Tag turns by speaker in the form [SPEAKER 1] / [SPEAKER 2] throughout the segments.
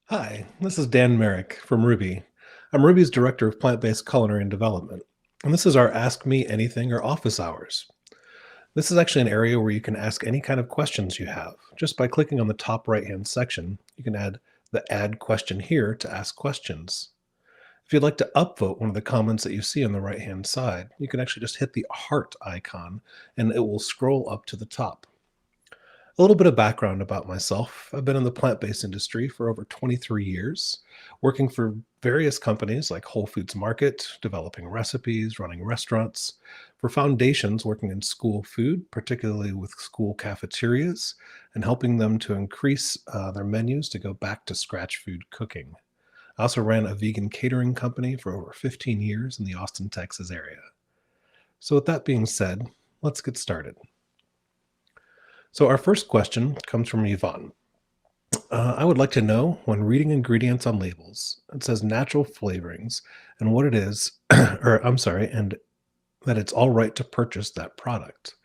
[SPEAKER 1] Hi, this is Dan Marek from Ruby. I'm Ruby's Director of Plant-Based Culinary and Development, and this is our Ask Me Anything or office hours. This is actually an area where you can ask any kind of questions you have. Just by clicking on the top right-hand section, you can add the Add Question Here to ask questions. If you'd like to upvote one of the comments that you see on the right-hand side, you can actually just hit the heart icon, and it will scroll up to the top. A little bit of background about myself. I've been in the plant based industry for over 23 years, working for various companies like Whole Foods Market, developing recipes, running restaurants, for foundations working in school food, particularly with school cafeterias, and helping them to increase their menus to go back to scratch food cooking. I also ran a vegan catering company for over 15 years in the Austin, Texas area. So, with that being said, let's get started. So, our first question comes from Yvonne. I would like to know when reading ingredients on labels, it says natural flavorings and what it is, or I'm sorry, and that it's all right to purchase that product.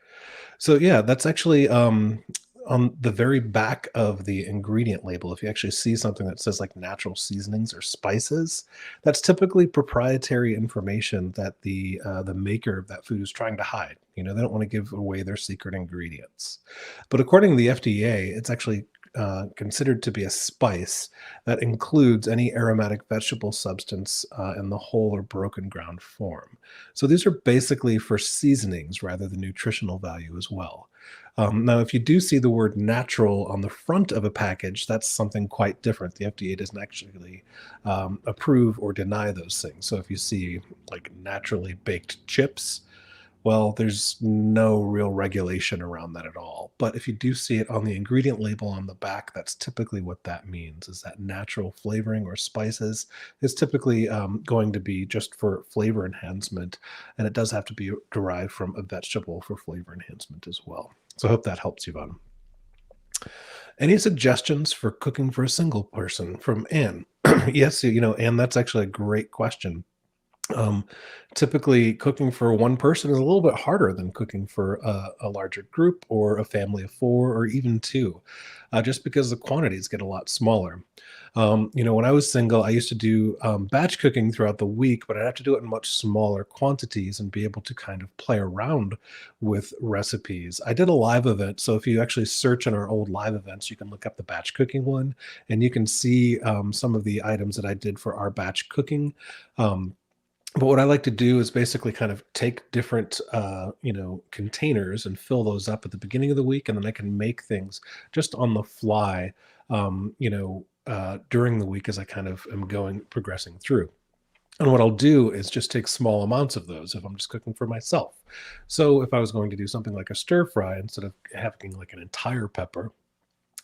[SPEAKER 1] So, yeah, that's actually on the very back of the ingredient label. If you actually see something that says like natural seasonings or spices, that's typically proprietary information that the maker of that food is trying to hide. They don't want to give away their secret ingredients. But according to the FDA, it's actually considered to be a spice that includes any aromatic vegetable substance in the whole or broken ground form. So these are basically for seasonings rather than nutritional value as well. Now, if you do see the word natural on the front of a package, that's something quite different. The FDA doesn't actually approve or deny those things. So if you see like naturally baked chips, well, there's no real regulation around that at all. But if you do see it on the ingredient label on the back, that's typically what that means, is that natural flavoring or spices is typically going to be just for flavor enhancement. And it does have to be derived from a vegetable for flavor enhancement as well. So I hope that helps, Yvonne. Any suggestions for cooking for a single person from Anne? Yes, Anne, that's actually a great question. Um, Typically, cooking for one person is a little bit harder than cooking for a larger group or a family of four or even two, just because the quantities get a lot smaller. When I was single, I used to do batch cooking throughout the week, but I'd have to do it in much smaller quantities and be able to kind of play around with recipes. I did a live event, so if you actually search in our old live events, you can look up the batch cooking one, and you can see some of the items that I did for our batch cooking. Um, but what I like to do is basically kind of take different, containers and fill those up at the beginning of the week, and then I can make things just on the fly, during the week as I kind of am progressing through. And what I'll do is just take small amounts of those if I'm just cooking for myself. So if I was going to do something like a stir fry, instead of having like an entire pepper,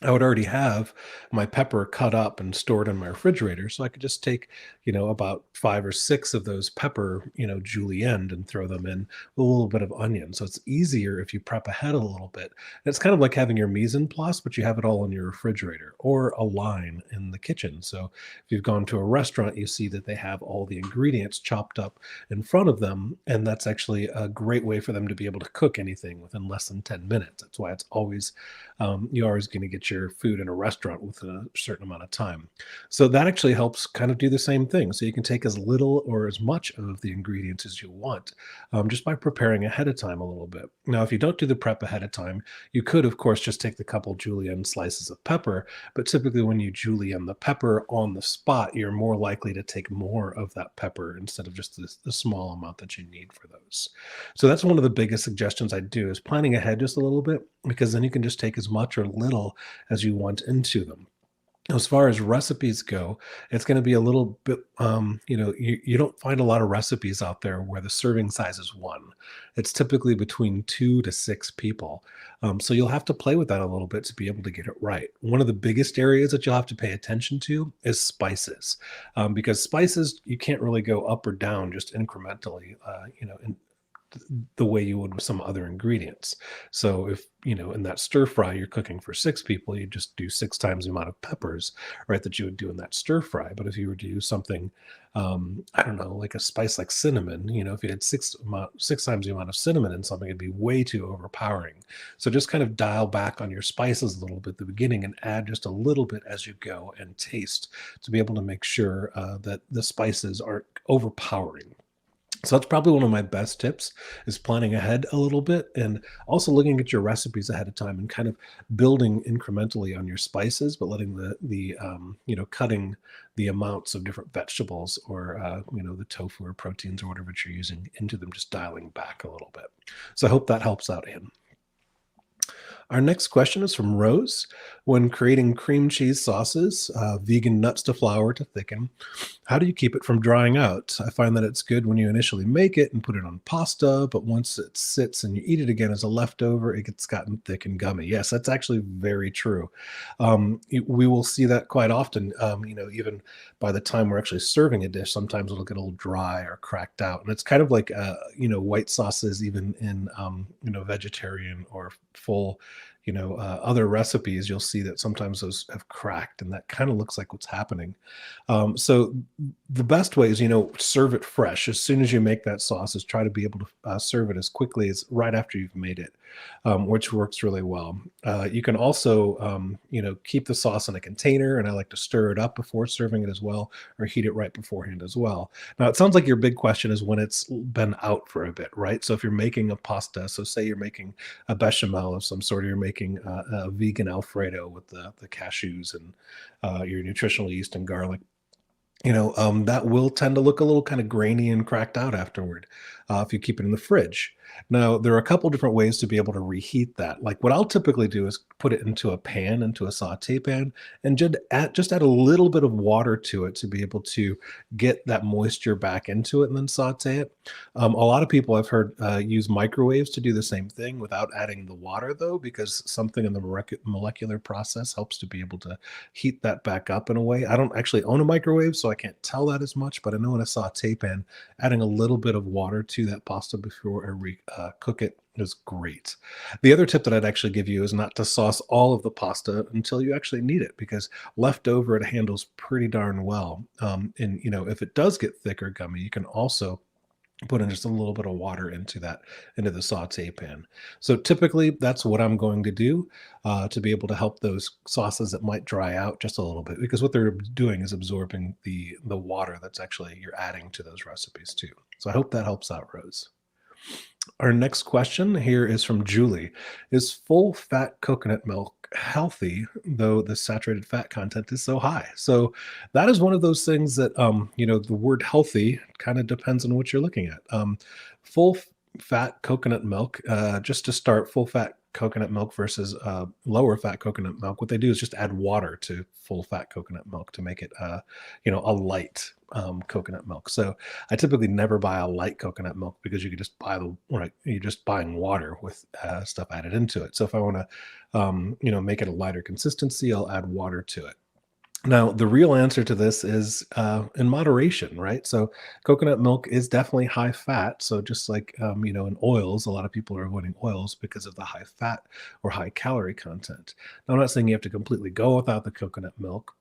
[SPEAKER 1] I would already have my pepper cut up and stored in my refrigerator, so I could just take, about 5 or 6 of those pepper, julienne and throw them in with a little bit of onion. So it's easier if you prep ahead a little bit. And it's kind of like having your mise-en-place, but you have it all in your refrigerator or a line in the kitchen. So if you've gone to a restaurant, you see that they have all the ingredients chopped up in front of them, and that's actually a great way for them to be able to cook anything within less than 10 minutes. That's why it's always you're always going to get your food in a restaurant within a certain amount of time. So that actually helps kind of do the same thing. So you can take as little or as much of the ingredients as you want, just by preparing ahead of time a little bit. Now, if you don't do the prep ahead of time, you could, of course, just take the couple julienne slices of pepper. But typically, when you julienne the pepper on the spot, you're more likely to take more of that pepper instead of just the small amount that you need for those. So that's one of the biggest suggestions I do, is planning ahead just a little bit, because then you can just take as much or little as you want into them. As far as recipes go, it's going to be a little bit, you don't find a lot of recipes out there where the serving size is one. It's typically between 2 to 6 people. So you'll have to play with that a little bit to be able to get it right. One of the biggest areas that you'll have to pay attention to is spices, because spices, you can't really go up or down just incrementally, the way you would with some other ingredients. So if, in that stir fry, you're cooking for 6 people, you just do 6 times the amount of peppers, right, that you would do in that stir fry. But if you were to do something, I don't know, like a spice like cinnamon, if you had 6 times the amount of cinnamon in something, it'd be way too overpowering. So just kind of dial back on your spices a little bit at the beginning and add just a little bit as you go and taste to be able to make sure that the spices aren't overpowering. So that's probably one of my best tips, is planning ahead a little bit and also looking at your recipes ahead of time and kind of building incrementally on your spices, but letting cutting the amounts of different vegetables or the tofu or proteins or whatever you're using into them, just dialing back a little bit. So I hope that helps out, Anne. Our next question is from Rose. When creating cream cheese sauces, vegan nuts to flour to thicken, how do you keep it from drying out? I find that it's good when you initially make it and put it on pasta, but once it sits and you eat it again as a leftover, it gets gotten thick and gummy. Yes, that's actually very true. We will see that quite often. Even by the time we're actually serving a dish, sometimes it'll get a little dry or cracked out. And it's kind of like, white sauces, even in, vegetarian or full, other recipes, you'll see that sometimes those have cracked, and that kind of looks like what's happening. So the best way is, serve it fresh. As soon as you make that sauce, is try to be able to serve it as quickly as right after you've made it, which works really well. You can also, keep the sauce in a container, and I like to stir it up before serving it as well, or heat it right beforehand as well. Now, it sounds like your big question is when it's been out for a bit, right? So if you're making a pasta, so say you're making a bechamel of some sort, or you're making a vegan Alfredo with the cashews and your nutritional yeast and garlic, that will tend to look a little kind of grainy and cracked out afterward if you keep it in the fridge. Now, there are a couple different ways to be able to reheat that. Like what I'll typically do is put it into a pan, into a saute pan, and just add a little bit of water to it to be able to get that moisture back into it and then saute it. A lot of people I've heard use microwaves to do the same thing without adding the water, though, because something in the molecular process helps to be able to heat that back up in a way. I don't actually own a microwave, so I can't tell that as much, but I know in a saute pan, adding a little bit of water to that pasta before I cook it is great. The other tip that I'd actually give you is not to sauce all of the pasta until you actually need it, because leftover it handles pretty darn well. And if it does get thick or gummy, you can also put in just a little bit of water into the saute pan. So typically that's what I'm going to do to be able to help those sauces that might dry out just a little bit, because what they're doing is absorbing the water that's actually you're adding to those recipes too. So I hope that helps out, Rose. Our next question here is from Julie. Is full fat coconut milk healthy, though the saturated fat content is so high? So that is one of those things that, the word healthy kind of depends on what you're looking at. Full fat coconut milk, just to start, full fat coconut milk versus lower fat coconut milk, what they do is just add water to full fat coconut milk to make it, a light coconut milk. So I typically never buy a light coconut milk, because you could just you're just buying water with stuff added into it. So if I want to, make it a lighter consistency, I'll add water to it. Now, the real answer to this is in moderation, right? So, coconut milk is definitely high fat. So, just like in oils, a lot of people are avoiding oils because of the high fat or high calorie content. Now, I'm not saying you have to completely go without the coconut milk,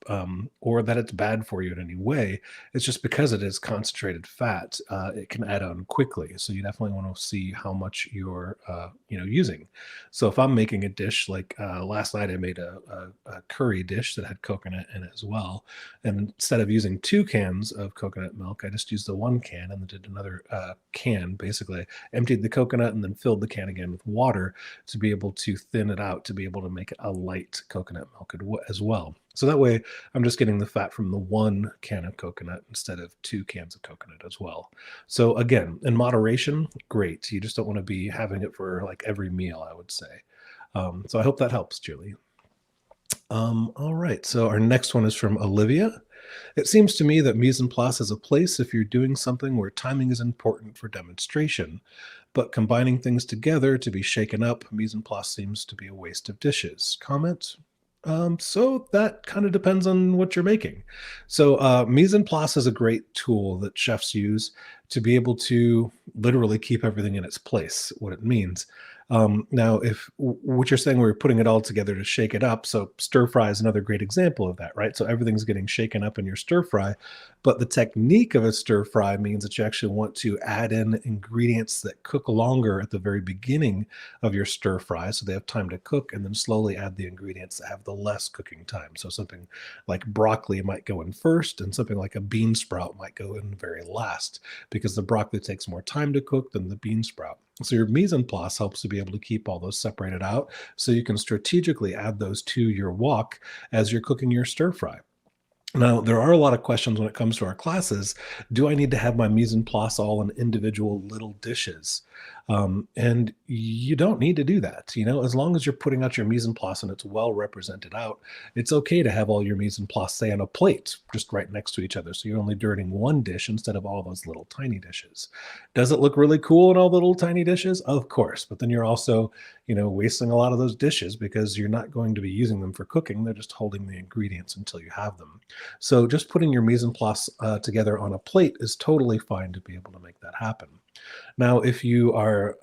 [SPEAKER 1] or that it's bad for you in any way. It's just because it is concentrated fat, it can add on quickly. So, you definitely want to see how much you're using. So, if I'm making a dish like last night, I made a curry dish that had coconut in it as well. And instead of using 2 cans of coconut milk, I just used the 1 can and then did another can. Basically, emptied the coconut and then filled the can again with water to be able to thin it out, to be able to make it a light coconut milk as well. So that way, I'm just getting the fat from the 1 can of coconut instead of 2 cans of coconut as well. So again, in moderation, great. You just don't want to be having it for like every meal, I would say. So I hope that helps, Julie. All right, so our next one is from Olivia. It seems to me that mise-en-place is a place if you're doing something where timing is important for demonstration, but combining things together to be shaken up, mise-en-place seems to be a waste of dishes. Comment? So that kind of depends on what you're making. So Mise-En-Place is a great tool that chefs use to be able to literally keep everything in its place. What it means. Now, if what you're saying, we're putting it all together to shake it up. So stir fry is another great example of that, right? So everything's getting shaken up in your stir fry, but the technique of a stir fry means that you actually want to add in ingredients that cook longer at the very beginning of your stir fry so they have time to cook, and then slowly add the ingredients that have the less cooking time. So something like broccoli might go in first, and something like a bean sprout might go in very last because the broccoli takes more time to cook than the bean sprout. So your mise en place helps to be able to keep all those separated out so you can strategically add those to your wok as you're cooking your stir fry. Now, there are a lot of questions when it comes to our classes. Do I need to have my mise en place all in individual little dishes? And you don't need to do that. As long as you're putting out your mise en place and it's well represented out, it's okay to have all your mise en place, say, on a plate just right next to each other. So you're only dirtying one dish instead of all those little tiny dishes. Does it look really cool in all the little tiny dishes? Of course. But then you're also, wasting a lot of those dishes because you're not going to be using them for cooking. They're just holding the ingredients until you have them. So just putting your mise en place together on a plate is totally fine to be able to make that happen. Now, if you are,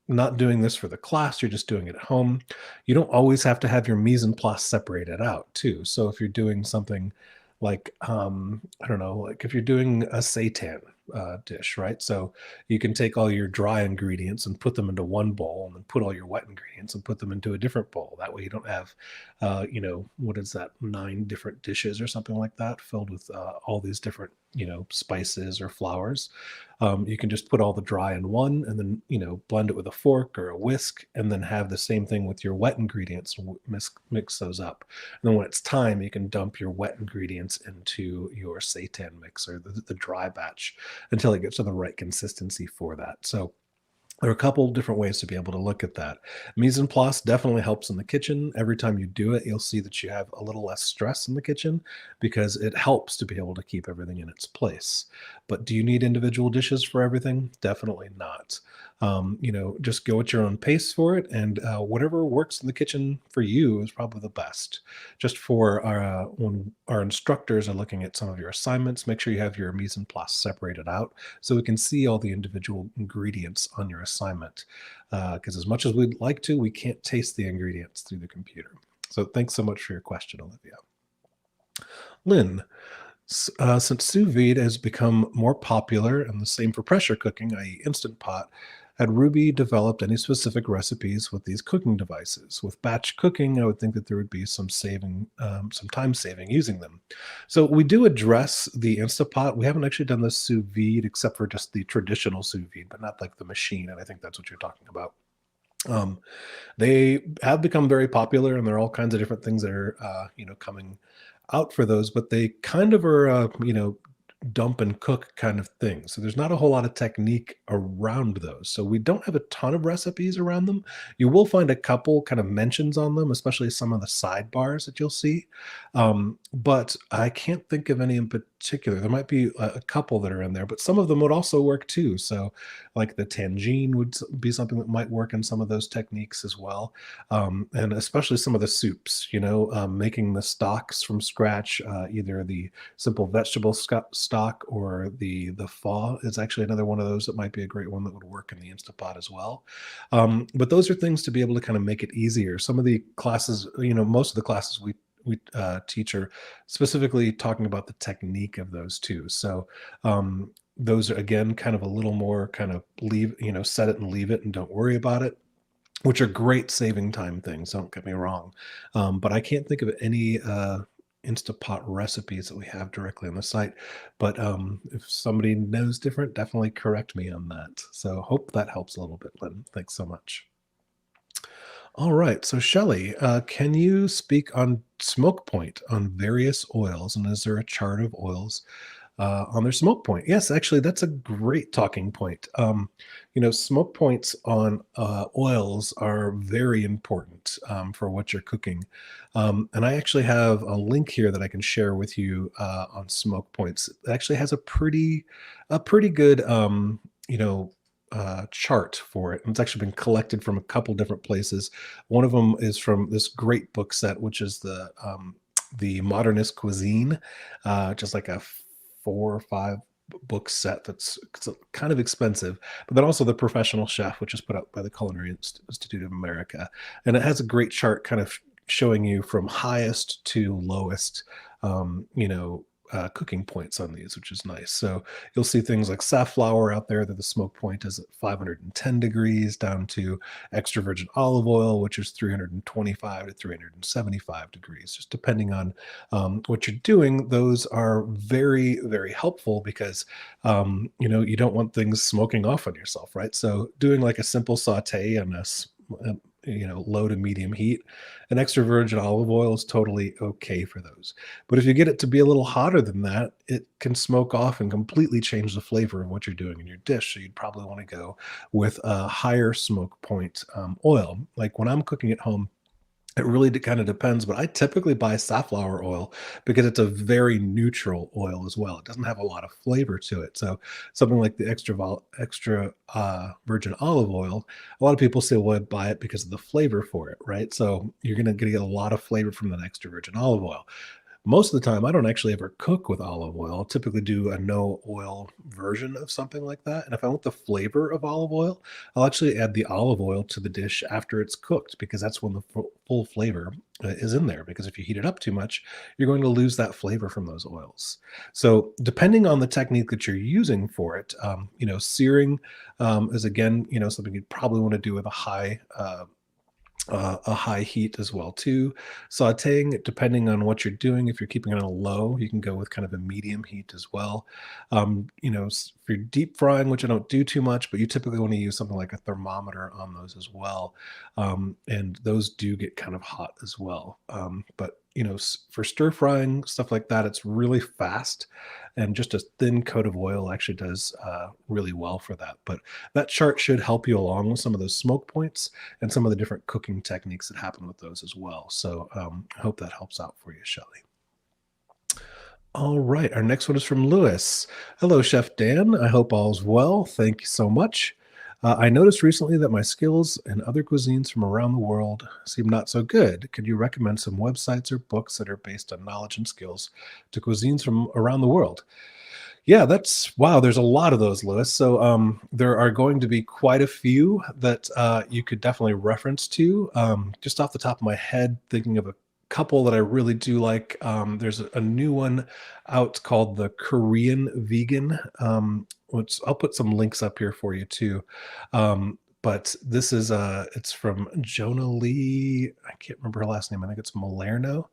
[SPEAKER 1] not doing this for the class, you're just doing it at home, you don't always have to have your mise en place separated out too. So if you're doing something like, I don't know, like if you're doing a seitan dish, right? So you can take all your dry ingredients and put them into one bowl, and then put all your wet ingredients and put them into a different bowl. That way you don't have, what is that, 9 different dishes or something like that filled with all these different, spices or flours. You can just put all the dry in one, and then blend it with a fork or a whisk, and then have the same thing with your wet ingredients and mix those up. And then when it's time, you can dump your wet ingredients into your seitan mix, or the dry batch, until it gets to the right consistency for that. So there are a couple different ways to be able to look at that. Mise en place definitely helps in the kitchen. Every time you do it, you'll see that you have a little less stress in the kitchen because it helps to be able to keep everything in its place. But do you need individual dishes for everything? Definitely not. Just go at your own pace for it, and whatever works in the kitchen for you is probably the best. Just for our when our instructors are looking at some of your assignments, make sure you have your mise en place separated out so we can see all the individual ingredients on your assignment. Because as much as we'd like to, we can't taste the ingredients through the computer. So thanks so much for your question, Olivia. Lynn, since sous vide has become more popular and the same for pressure cooking, i.e. Instant Pot, had Ruby developed any specific recipes with these cooking devices? With batch cooking, I would think that there would be some time saving using them. So we do address the Instant Pot. We haven't actually done the sous vide except for just the traditional sous vide, but not like the machine. And I think that's what you're talking about. They have become very popular, and there are all kinds of different things that are, coming out for those, but they kind of are, dump and cook kind of thing. So there's not a whole lot of technique around those. So we don't have a ton of recipes around them. You will find a couple kind of mentions on them, especially some of the sidebars that you'll see. But I can't think of any in particular. There might be a couple that are in there, but some of them would also work too. So like the tangine would be something that might work in some of those techniques as well. And especially some of the soups, making the stocks from scratch, either the simple vegetable stock or the pho is actually another one of those that might be a great one that would work in the Instant Pot as well. But those are things to be able to kind of make it easier. Some of the classes, most of the classes we teach are specifically talking about the technique of those too. So those are, again, kind of a little more kind of set it and leave it and don't worry about it, which are great saving time things. Don't get me wrong. But I can't think of any Instant Pot recipes that we have directly on the site. But if somebody knows different, definitely correct me on that. So hope that helps a little bit, Lynn. Thanks so much. All right. So Shelley, can you speak on smoke point on various oils? And is there a chart of oils on their smoke point? Yes, actually, that's a great talking point. Smoke points on oils are very important for what you're cooking. And I actually have a link here that I can share with you on smoke points. It actually has a pretty good, chart for it, and it's actually been collected from a couple different places. One of them is from this great book set, which is the Modernist Cuisine, just like a 4 or 5 book set that's it's kind of expensive, but then also the Professional Chef, which is put out by the Culinary Institute of America, and it has a great chart kind of showing you from highest to lowest, cooking points on these, which is nice. So you'll see things like safflower out there that the smoke point is at 510 degrees, down to extra virgin olive oil, which is 325 to 375 degrees, just depending on what you're doing. Those are very, very helpful because, you don't want things smoking off on yourself, right? So doing like a simple saute on low to medium heat, an extra virgin olive oil is totally okay for those. But if you get it to be a little hotter than that, it can smoke off and completely change the flavor of what you're doing in your dish. So you'd probably want to go with a higher smoke point oil. Like when I'm cooking at home, it really kind of depends, but I typically buy safflower oil because it's a very neutral oil as well. It doesn't have a lot of flavor to it. So something like the extra virgin olive oil, a lot of people say, "Well, I'd buy it because of the flavor for it," right? So you're going to get a lot of flavor from that extra virgin olive oil. Most of the time, I don't actually ever cook with olive oil. I'll typically do a no oil version of something like that. And if I want the flavor of olive oil, I'll actually add the olive oil to the dish after it's cooked, because that's when the full flavor is in there. Because if you heat it up too much, you're going to lose that flavor from those oils. So, depending on the technique that you're using for it, searing is again, something you'd probably want to do with a high heat as well too. Sauteing, depending on what you're doing, if you're keeping it on a low, you can go with kind of a medium heat as well. For deep frying, which I don't do too much, but you typically want to use something like a thermometer on those as well, and those do get kind of hot as well. But for stir frying stuff like that, it's really fast, and just a thin coat of oil actually does really well for that. But that chart should help you along with some of those smoke points and some of the different cooking techniques that happen with those as well. So I hope that helps out for you, Shelley. All right, our next one is from Lewis. Hello, Chef Dan. I hope all's well. Thank you so much. I noticed recently that my skills in other cuisines from around the world seem not so good. Could you recommend some websites or books that are based on knowledge and skills to cuisines from around the world? Yeah, that's wow. There's a lot of those, Lewis. So there are going to be quite a few that you could definitely reference to. Just off the top of my head, thinking of a couple that I really do like. There's a new one out called the Korean Vegan, which I'll put some links up here for you too. But this is it's from Jonah Lee. I can't remember her last name. I think it's Malerno,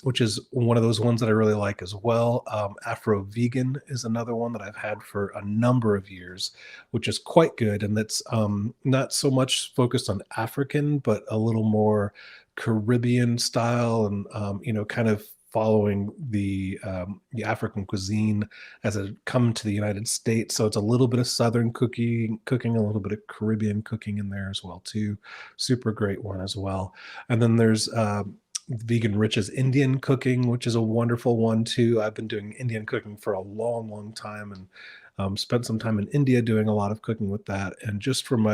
[SPEAKER 1] which is one of those ones that I really like as well. Afro Vegan is another one that I've had for a number of years, which is quite good. And that's not so much focused on African, but a little more Caribbean style, and kind of following the African cuisine as it come to the United States. So it's a little bit of Southern cooking, a little bit of Caribbean cooking in there as well too. Super great one as well. And then there's Vegan Rich's Indian cooking, which is a wonderful one too. I've been doing Indian cooking for a long, long time, and spent some time in India doing a lot of cooking with that. And just from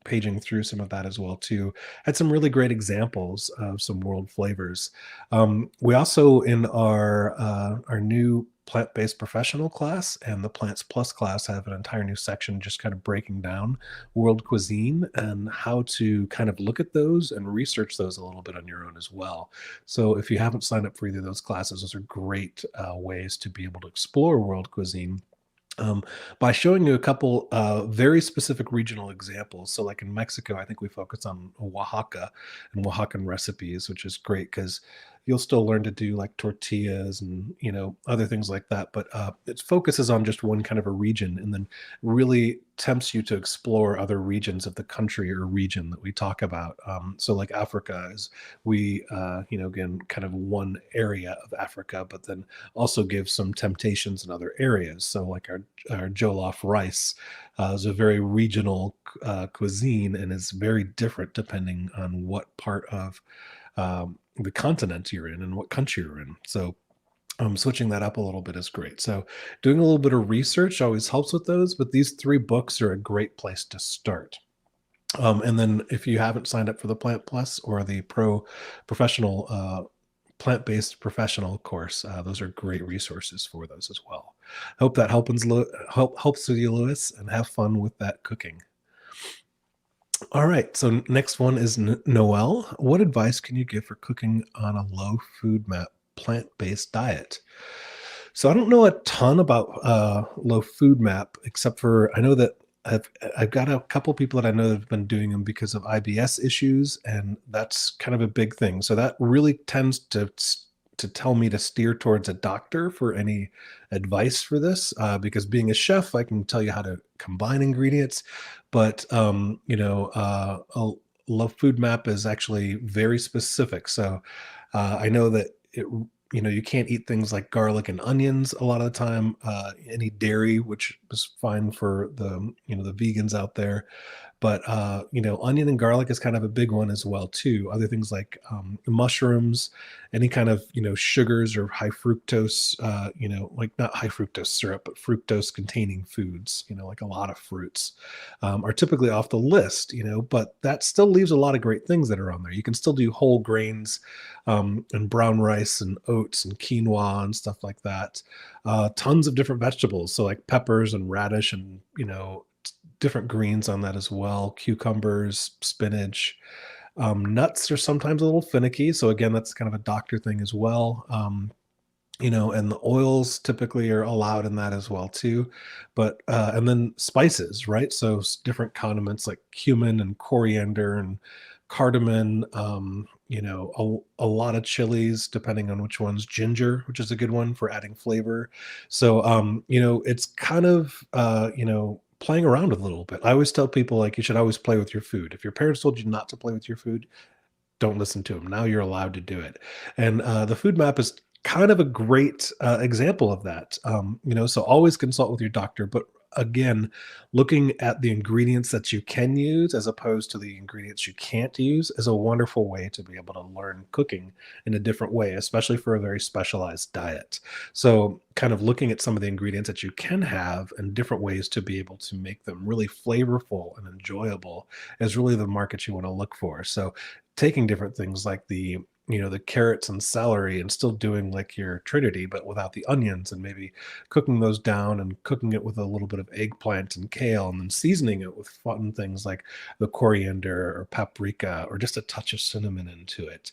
[SPEAKER 1] paging through some of that as well too, had some really great examples of some world flavors. We also, in our new plant-based professional class and the Plants Plus class, have an entire new section just kind of breaking down world cuisine and how to kind of look at those and research those a little bit on your own as well. So if you haven't signed up for either of those classes, those are great ways to be able to explore world cuisine, by showing you a couple very specific regional examples. So, like in Mexico, I think we focus on Oaxaca and Oaxacan recipes, which is great because you'll still learn to do like tortillas and other things like that. But it focuses on just one kind of a region, and then really tempts you to explore other regions of the country or region that we talk about. So, like Africa is again, kind of one area of Africa, but then also gives some temptations in other areas. So, like our jollof rice is a very regional cuisine, and is very different depending on what part of the continent you're in and what country you're in. So Switching that up a little bit is great. So doing a little bit of research always helps with those, but these 3 books are a great place to start. And then if you haven't signed up for the Plant Plus or the Professional Plant-Based Professional course, those are great resources for those as well. Hope that helps with you, Lewis, and have fun with that cooking. All right, so next one is Noel. What advice can you give for cooking on a low food map plant-based diet? So I don't know a ton about low food map, except for I know that I've got a couple people that I know that have been doing them because of IBS issues, and that's kind of a big thing. So that really tends to tell me to steer towards a doctor for any advice for this, because being a chef, I can tell you how to combine ingredients, but a low food map is actually very specific. So I know that you can't eat things like garlic and onions a lot of the time, any dairy, which is fine for the vegans out there. But onion and garlic is kind of a big one as well too. Other things like mushrooms, any kind of sugars or high fructose, like not high fructose syrup, but fructose containing foods, like a lot of fruits, are typically off the list. But that still leaves a lot of great things that are on there. You can still do whole grains, and brown rice and oats and quinoa and stuff like that. Tons of different vegetables, so like peppers and radish and different greens on that as well, cucumbers, spinach. Nuts are sometimes a little finicky, so again, that's kind of a doctor thing as well. And the oils typically are allowed in that as well too. But and then spices, right? So different condiments like cumin and coriander and cardamom, a lot of chilies, depending on which ones, ginger, which is a good one for adding flavor. So it's kind of playing around with a little bit. I always tell people, like, you should always play with your food. If your parents told you not to play with your food, don't listen to them. Now you're allowed to do it. And the food map is kind of a great example of that. So always consult with your doctor, but again, looking at the ingredients that you can use as opposed to the ingredients you can't use is a wonderful way to be able to learn cooking in a different way, especially for a very specialized diet. So kind of looking at some of the ingredients that you can have and different ways to be able to make them really flavorful and enjoyable is really the market you want to look for. So taking different things like the carrots and celery and still doing like your trinity, but without the onions, and maybe cooking those down and cooking it with a little bit of eggplant and kale, and then seasoning it with fun things like the coriander or paprika or just a touch of cinnamon into it,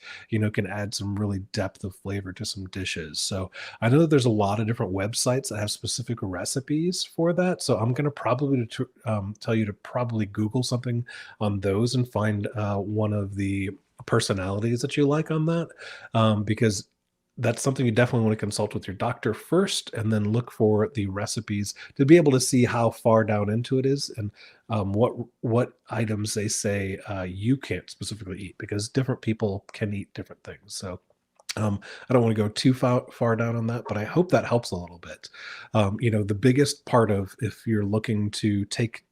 [SPEAKER 1] can add some really depth of flavor to some dishes. So I know that there's a lot of different websites that have specific recipes for that. So I'm going to probably tell you to probably Google something on those and find one of the personalities that you like on that, because that's something you definitely want to consult with your doctor first, and then look for the recipes to be able to see how far down into it is, and what items they say you can't specifically eat, because different people can eat different things. So I don't want to go too far down on that, but I hope that helps a little bit. The biggest part of, if you're looking to take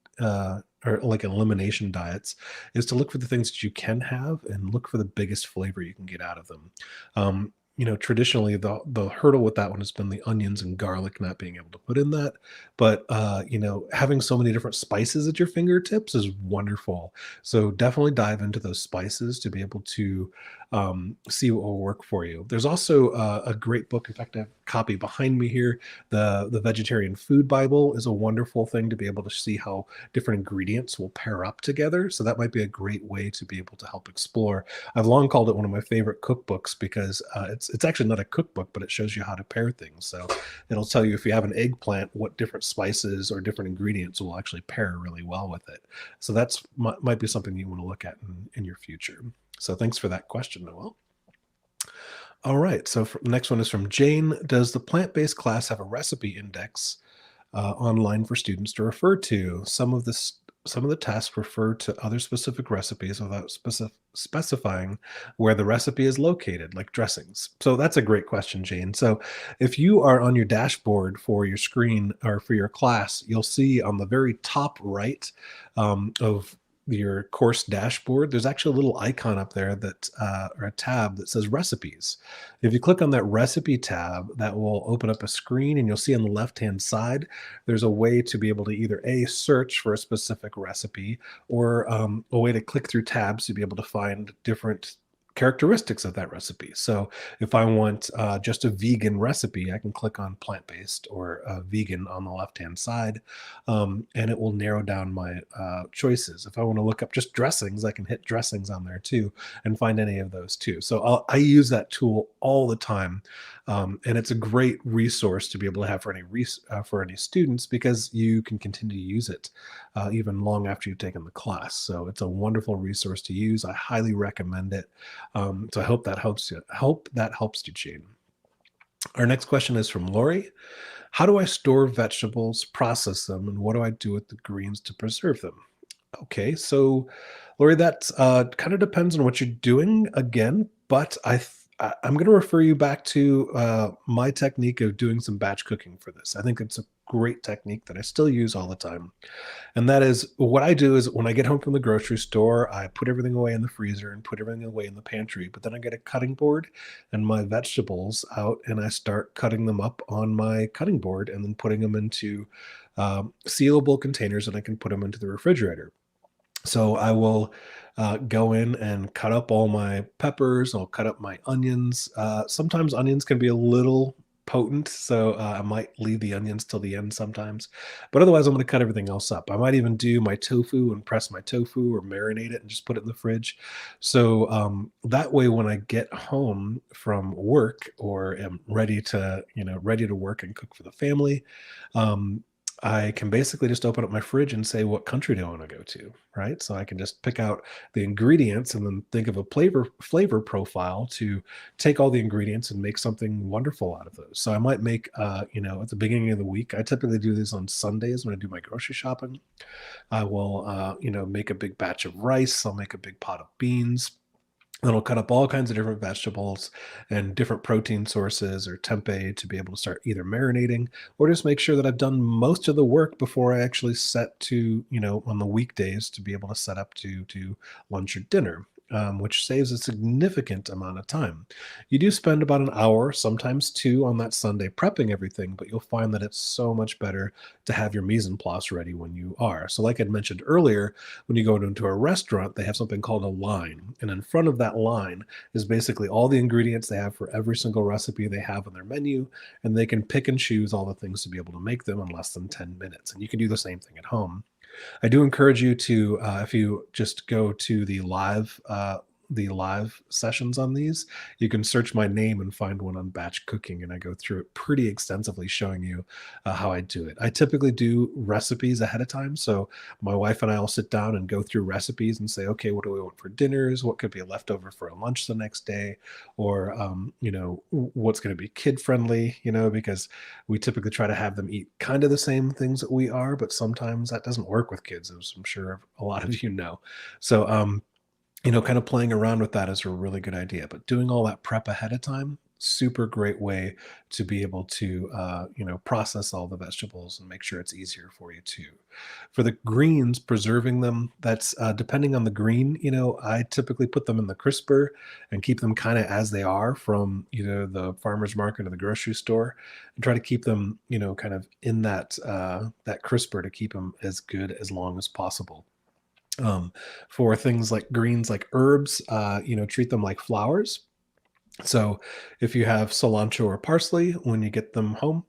[SPEAKER 1] or like elimination diets, is to look for the things that you can have and look for the biggest flavor you can get out of them. Traditionally the hurdle with that one has been the onions and garlic not being able to put in that, but having so many different spices at your fingertips is wonderful. So definitely dive into those spices to be able to see what will work for you. There's also a great book. In fact, I have a copy behind me here. The Vegetarian Food Bible is a wonderful thing to be able to see how different ingredients will pair up together. So that might be a great way to be able to help explore. I've long called it one of my favorite cookbooks because it's actually not a cookbook, but it shows you how to pair things. So it'll tell you, if you have an eggplant, what different spices or different ingredients will actually pair really well with it. So that's might be something you want to look at in your future. So thanks for that question, Noel. All right, so the next one is from Jane. Does the plant-based class have a recipe index online for students to refer to? Some of the tasks refer to other specific recipes without specifying where the recipe is located, like dressings. So that's a great question, Jane. So if you are on your dashboard for your screen or for your class, you'll see on the very top right of your course dashboard, there's actually a little icon up there that or a tab that says recipes. If you click on that recipe tab, that will open up a screen, and you'll see on the left-hand side, there's a way to be able to either search for a specific recipe, or a way to click through tabs to be able to find different characteristics of that recipe. So if I want just a vegan recipe, I can click on plant-based or vegan on the left-hand side, and it will narrow down my choices. If I want to look up just dressings, I can hit dressings on there too and find any of those too. So I use that tool all the time, and it's a great resource to be able to have for any students, because you can continue to use it even long after you've taken the class. So it's a wonderful resource to use. I highly recommend it. So I hope that helps you. Hope that helps you, Gene. Our next question is from Lori. How do I store vegetables, process them, and what do I do with the greens to preserve them? Okay, so Lori, that kind of depends on what you're doing again, but I'm going to refer you back to my technique of doing some batch cooking for this. I think it's a great technique that I still use all the time. And that is, what I do is when I get home from the grocery store, I put everything away in the freezer and put everything away in the pantry. But then I get a cutting board and my vegetables out, and I start cutting them up on my cutting board and then putting them into sealable containers, and I can put them into the refrigerator. So I will go in and cut up all my peppers. I'll cut up my onions. Sometimes onions can be a little potent, so I might leave the onions till the end sometimes. But otherwise, I'm going to cut everything else up. I might even do my tofu and press my tofu or marinate it and just put it in the fridge. So that way, when I get home from work or am ready to, ready to work and cook for the family, um, I can basically just open up my fridge and say, what country do I want to go to, right? So I can just pick out the ingredients and then think of a flavor profile to take all the ingredients and make something wonderful out of those. So I might make, at the beginning of the week, I typically do this on Sundays when I do my grocery shopping. I will, make a big batch of rice. I'll make a big pot of beans. Then I'll cut up all kinds of different vegetables and different protein sources or tempeh to be able to start either marinating, or just make sure that I've done most of the work before I actually set to, on the weekdays, to be able to set up to lunch or dinner. Which saves a significant amount of time. You do spend about an hour, sometimes two, on that Sunday prepping everything, but you'll find that it's so much better to have your mise-en-place ready when you are. So like I'd mentioned earlier, when you go into a restaurant, they have something called a line. And in front of that line is basically all the ingredients they have for every single recipe they have on their menu. And they can pick and choose all the things to be able to make them in less than 10 minutes. And you can do the same thing at home. I do encourage you to, if you just go to the live sessions on these, you can search my name and find one on batch cooking, and I go through it pretty extensively, showing you how I do it. I typically do recipes ahead of time, so my wife and I will sit down and go through recipes and say, okay, what do we want for dinners? What could be a leftover for a lunch the next day? Or what's going to be kid friendly? Because we typically try to have them eat kind of the same things that we are, but sometimes that doesn't work with kids, as I'm sure a lot of you know. So kind of playing around with that is a really good idea. But doing all that prep ahead of time, super great way to be able to, process all the vegetables and make sure it's easier for you too. For the greens, preserving them, that's depending on the green. I typically put them in the crisper and keep them kind of as they are from either the farmer's market or the grocery store, and try to keep them, kind of in that crisper to keep them as good as long as possible. For things like greens, like herbs, treat them like flowers. So if you have cilantro or parsley, when you get them home,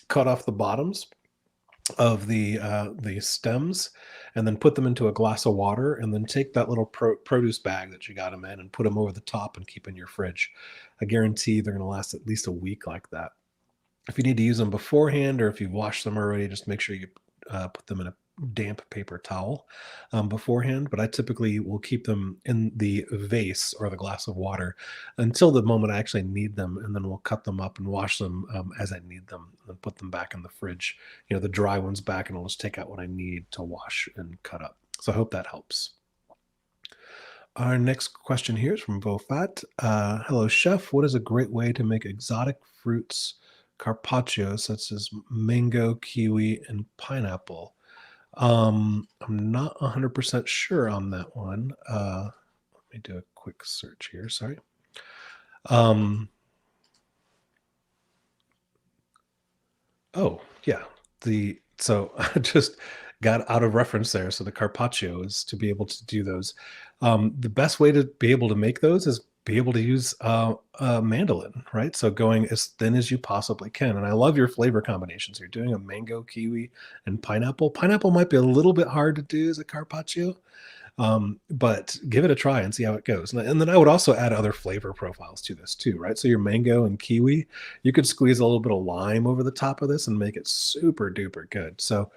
[SPEAKER 1] cut off the bottoms of the stems, and then put them into a glass of water, and then take that little produce bag that you got them in and put them over the top and keep in your fridge. I guarantee they're going to last at least a week like that. If you need to use them beforehand, or if you've washed them already, just make sure you put them in a damp paper towel beforehand. But I typically will keep them in the vase or the glass of water until the moment I actually need them, and then we'll cut them up and wash them as I need them, and put them back in the fridge, the dry ones back, and I'll just take out what I need to wash and cut up. So I hope that helps. Our next question here is from Vofat. Hello, chef. What is a great way to make exotic fruits carpaccio, such as mango, kiwi, and pineapple? I'm not 100% sure on that one. Let me do a quick search here. Sorry. Um, oh, yeah. So I just got out of reference there. So the Carpaccio is to be able to do those. The best way to be able to make those is be able to use a mandolin, right? So going as thin as you possibly can. And I love your flavor combinations. You're doing a mango, kiwi, and pineapple. Pineapple might be a little bit hard to do as a Carpaccio, but give it a try and see how it goes. And then I would also add other flavor profiles to this too, right? So your mango and kiwi, you could squeeze a little bit of lime over the top of this and make it super duper good. So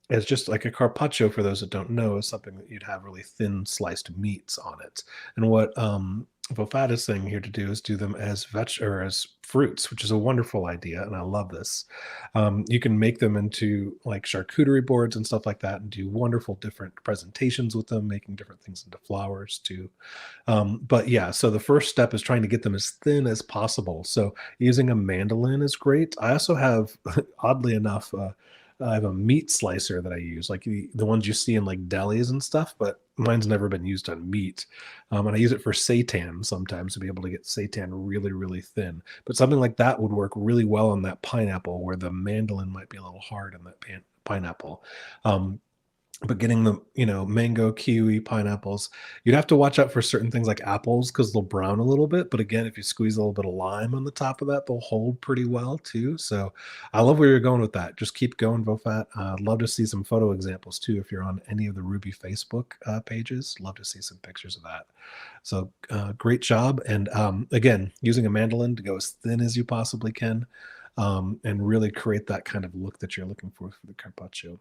[SPEAKER 1] it's just like a carpaccio, for those that don't know, is something that you'd have really thin sliced meats on it. And what Vofat is saying here to do is do them as or as fruits, which is a wonderful idea, and I love this. You can make them into like charcuterie boards and stuff like that, and do wonderful different presentations with them, making different things into flowers too. But yeah, so the first step is trying to get them as thin as possible. So using a mandolin is great. I also have, oddly enough, I have a meat slicer that I use, like the ones you see in like delis and stuff, but mine's never been used on meat. And I use it for seitan sometimes to be able to get seitan really, really thin. But something like that would work really well on that pineapple, where the mandolin might be a little hard on that pineapple. Um, but getting the, mango, kiwi, pineapples, you'd have to watch out for certain things like apples because they'll brown a little bit. But again, if you squeeze a little bit of lime on the top of that, they'll hold pretty well too. So I love where you're going with that. Just keep going, Vofat. I'd love to see some photo examples too. If you're on any of the Ruby Facebook pages, love to see some pictures of that. So great job. And again, using a mandolin to go as thin as you possibly can, and really create that kind of look that you're looking for the carpaccio.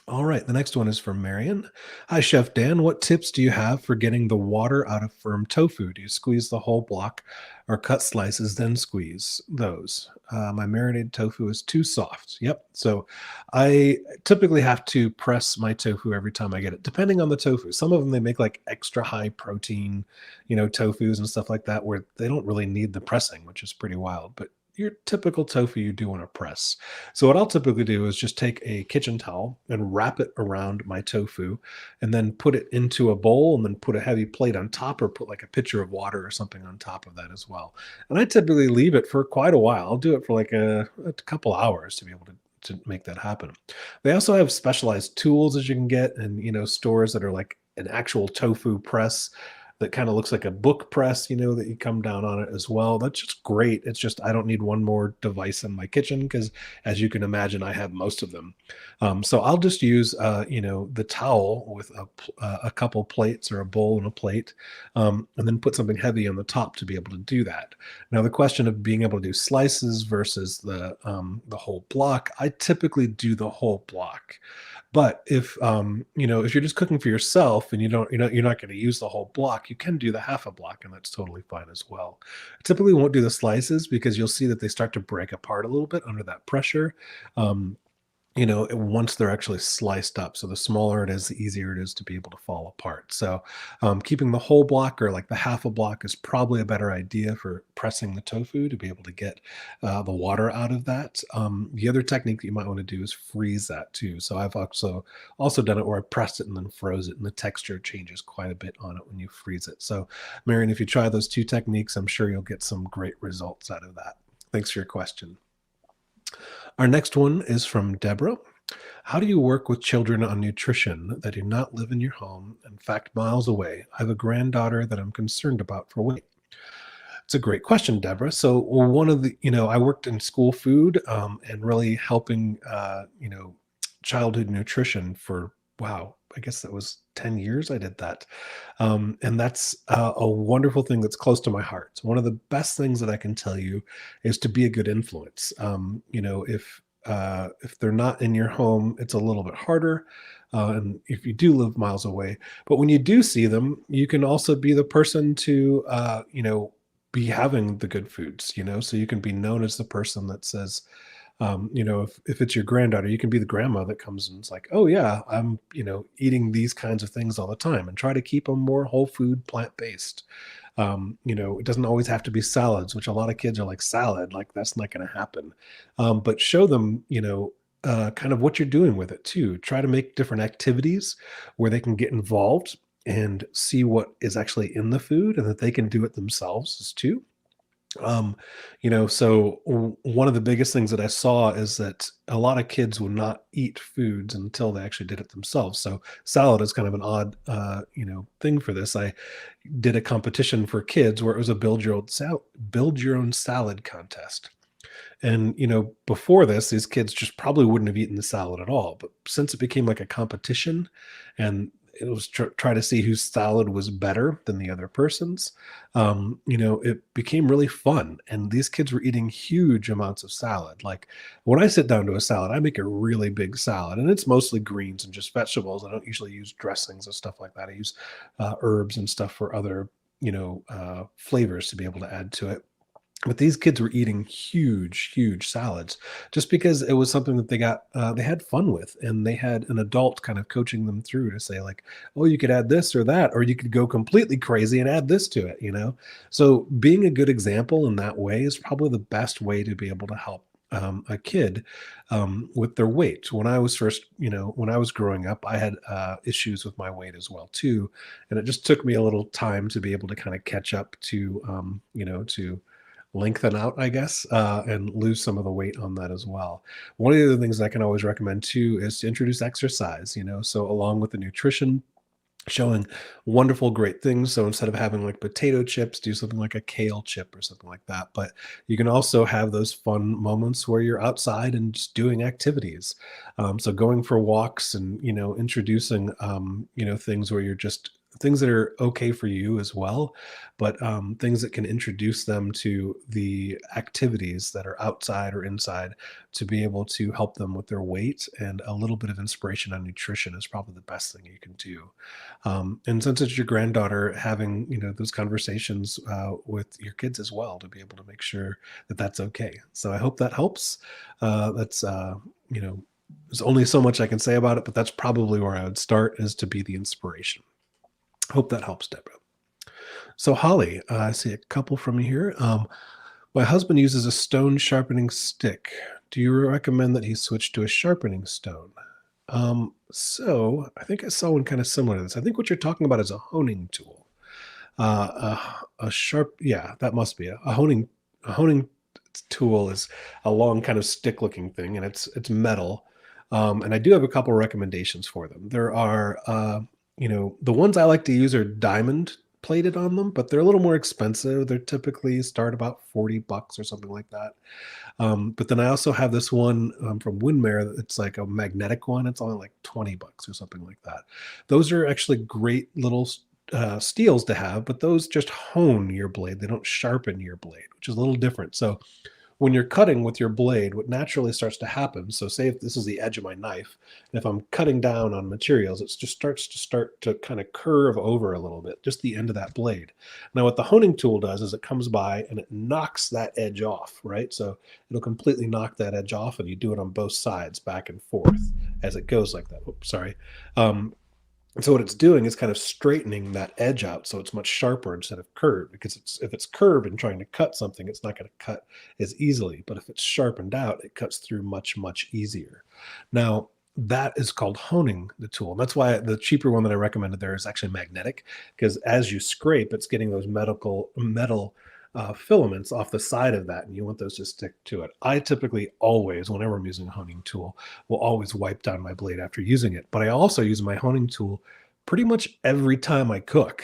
[SPEAKER 1] All right, the next one is from Marion. Hi, Chef Dan. What tips do you have for getting the water out of firm tofu? Do you squeeze the whole block or cut slices, then squeeze those? My marinated tofu is too soft. Yep. So I typically have to press my tofu every time I get it, depending on the tofu. Some of them, they make like extra high protein, tofus and stuff like that, where they don't really need the pressing, which is pretty wild. But your typical tofu, you do want to press. So what I'll typically do is just take a kitchen towel and wrap it around my tofu, and then put it into a bowl, and then put a heavy plate on top, or put like a pitcher of water or something on top of that as well. And I typically leave it for quite a while. I'll do it for like a couple hours to be able to make that happen. They also have specialized tools that you can get, and stores that are like an actual tofu press that kind of looks like a book press, that you come down on it as well. That's just great. It's just I don't need one more device in my kitchen because, as you can imagine, I have most of them. So I'll just use, the towel with a couple plates, or a bowl and a plate, and then put something heavy on the top to be able to do that. Now, the question of being able to do slices versus the whole block, I typically do the whole block. But if you're just cooking for yourself and you're not going to use the whole block, you can do the half a block, and that's totally fine as well. I typically won't do the slices because you'll see that they start to break apart a little bit under that pressure. Um, once they're actually sliced up. So the smaller it is, the easier it is to be able to fall apart. So keeping the whole block, or like the half a block, is probably a better idea for pressing the tofu to be able to get the water out of that. The other technique that you might want to do is freeze that too. So I've also done it where I pressed it and then froze it, and the texture changes quite a bit on it when you freeze it. So Marion, if you try those two techniques, I'm sure you'll get some great results out of that. Thanks for your question. Our next one is from Deborah. How do you work with children on nutrition that do not live in your home, in fact, miles away? I have a granddaughter that I'm concerned about for weight. It's a great question, Deborah. So one of the, I worked in school food, and really helping, childhood nutrition for, wow, I guess that was 10 years I did that. And that's a wonderful thing that's close to my heart. So one of the best things that I can tell you is to be a good influence. If they're not in your home, it's a little bit harder. And if you do live miles away, but when you do see them, you can also be the person to, be having the good foods, so you can be known as the person that says, if it's your granddaughter, you can be the grandma that comes and is like, oh yeah, I'm, eating these kinds of things all the time, and try to keep them more whole food, plant-based. It doesn't always have to be salads, which a lot of kids are like, salad, like that's not going to happen. But show them, kind of what you're doing with it too. Try to make different activities where they can get involved and see what is actually in the food and that they can do it themselves as too. Um, so one of the biggest things that I saw is that a lot of kids would not eat foods until they actually did it themselves. So salad is kind of an odd, thing for this. I did a competition for kids where it was a build your own salad contest. And, before this, these kids just probably wouldn't have eaten the salad at all. But since it became like a competition and it was try to see whose salad was better than the other person's, it became really fun. And these kids were eating huge amounts of salad. Like when I sit down to a salad, I make a really big salad and it's mostly greens and just vegetables. I don't usually use dressings and stuff like that. I use herbs and stuff for other, flavors to be able to add to it. But these kids were eating huge, huge salads just because it was something that they had fun with, and they had an adult kind of coaching them through to say like, "Oh, you could add this or that, or you could go completely crazy and add this to it." So being a good example in that way is probably the best way to be able to help a kid with their weight. When I was first, when I was growing up, I had issues with my weight as well too, and it just took me a little time to be able to kind of catch up to, to lengthen out, I guess, and lose some of the weight on that as well. One of the other things I can always recommend too is to introduce exercise, so along with the nutrition, showing wonderful, great things. So instead of having like potato chips, do something like a kale chip or something like that. But you can also have those fun moments where you're outside and just doing activities. So going for walks and, introducing, things where you're just things that are okay for you as well, but things that can introduce them to the activities that are outside or inside to be able to help them with their weight, and a little bit of inspiration on nutrition is probably the best thing you can do. And since it's your granddaughter, having those conversations with your kids as well to be able to make sure that that's okay. So I hope that helps. That's there's only so much I can say about it, but that's probably where I would start, is to be the inspiration. Hope that helps, Deborah. So Holly, I see a couple from you here. My husband uses a stone sharpening stick. Do you recommend that he switch to a sharpening stone? So I think I saw one kind of similar to this. I think what you're talking about is a honing tool. A sharp, yeah, that must be a honing tool is a long kind of stick looking thing, and it's metal. And I do have a couple recommendations for them. There are, the ones I like to use are diamond plated on them, but they're a little more expensive. They're typically start about $40 or something like that. But then I also have this one from Winmare. It's like a magnetic one. It's only like $20 or something like that. Those are actually great little steels to have, but those just hone your blade. They don't sharpen your blade, which is a little different. So when you're cutting with your blade, what naturally starts to happen, so say if this is the edge of my knife, and if I'm cutting down on materials, it just starts to kind of curve over a little bit, just the end of that blade. Now, what the honing tool does is it comes by and it knocks that edge off, right? So it'll completely knock that edge off, and you do it on both sides, back and forth, as it goes like that. Oops, sorry. And so what it's doing is kind of straightening that edge out so it's much sharper instead of curved, because if it's curved and trying to cut something, it's not going to cut as easily. But if it's sharpened out, it cuts through much, much easier. Now, that is called honing the tool. And that's why the cheaper one that I recommended there is actually magnetic, because as you scrape, it's getting those metal filaments off the side of that, and you want those to stick to it. I typically always, whenever I'm using a honing tool, will always wipe down my blade after using it. But I also use my honing tool pretty much every time I cook,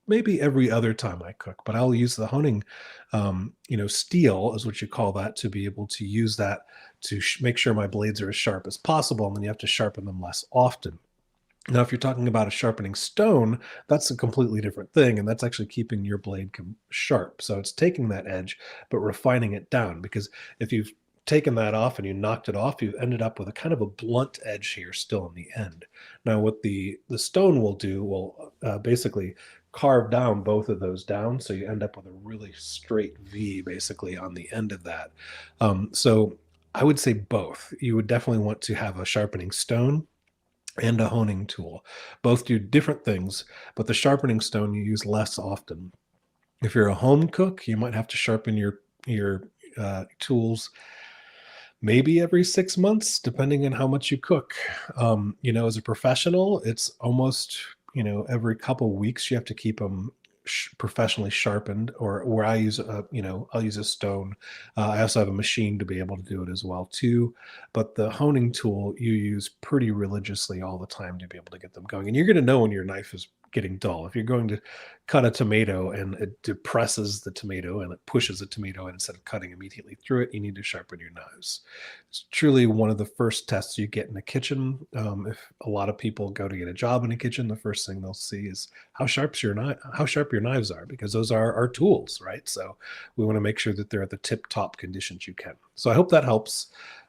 [SPEAKER 1] maybe every other time I cook. But I'll use the honing, steel is what you call that, to be able to use that to make sure my blades are as sharp as possible, and then you have to sharpen them less often. Now, if you're talking about a sharpening stone, that's a completely different thing, and that's actually keeping your blade sharp. So it's taking that edge, but refining it down, because if you've taken that off and you knocked it off, you've ended up with a kind of a blunt edge here still in the end. Now, what the stone will do will basically carve down both of those down, so you end up with a really straight V basically on the end of that. So I would say both. You would definitely want to have a sharpening stone and a honing tool. Both do different things, but the sharpening stone you use less often. If you're a home cook, you might have to sharpen your tools maybe every 6 months, depending on how much you cook. As a professional, it's almost, every couple weeks you have to keep them professionally sharpened, or where I use I'll use a stone. I also have a machine to be able to do it as well too. But the honing tool you use pretty religiously all the time to be able to get them going. And you're going to know when your knife is getting dull. If you're going to cut a tomato and it depresses the tomato and it pushes the tomato, and instead of cutting immediately through it, you need to sharpen your knives. It's truly one of the first tests you get in a kitchen. If a lot of people go to get a job in a kitchen, the first thing they'll see is how sharp your knives are, because those are our tools, right? So we want to make sure that they're at the tip top conditions you can. So I hope that helps.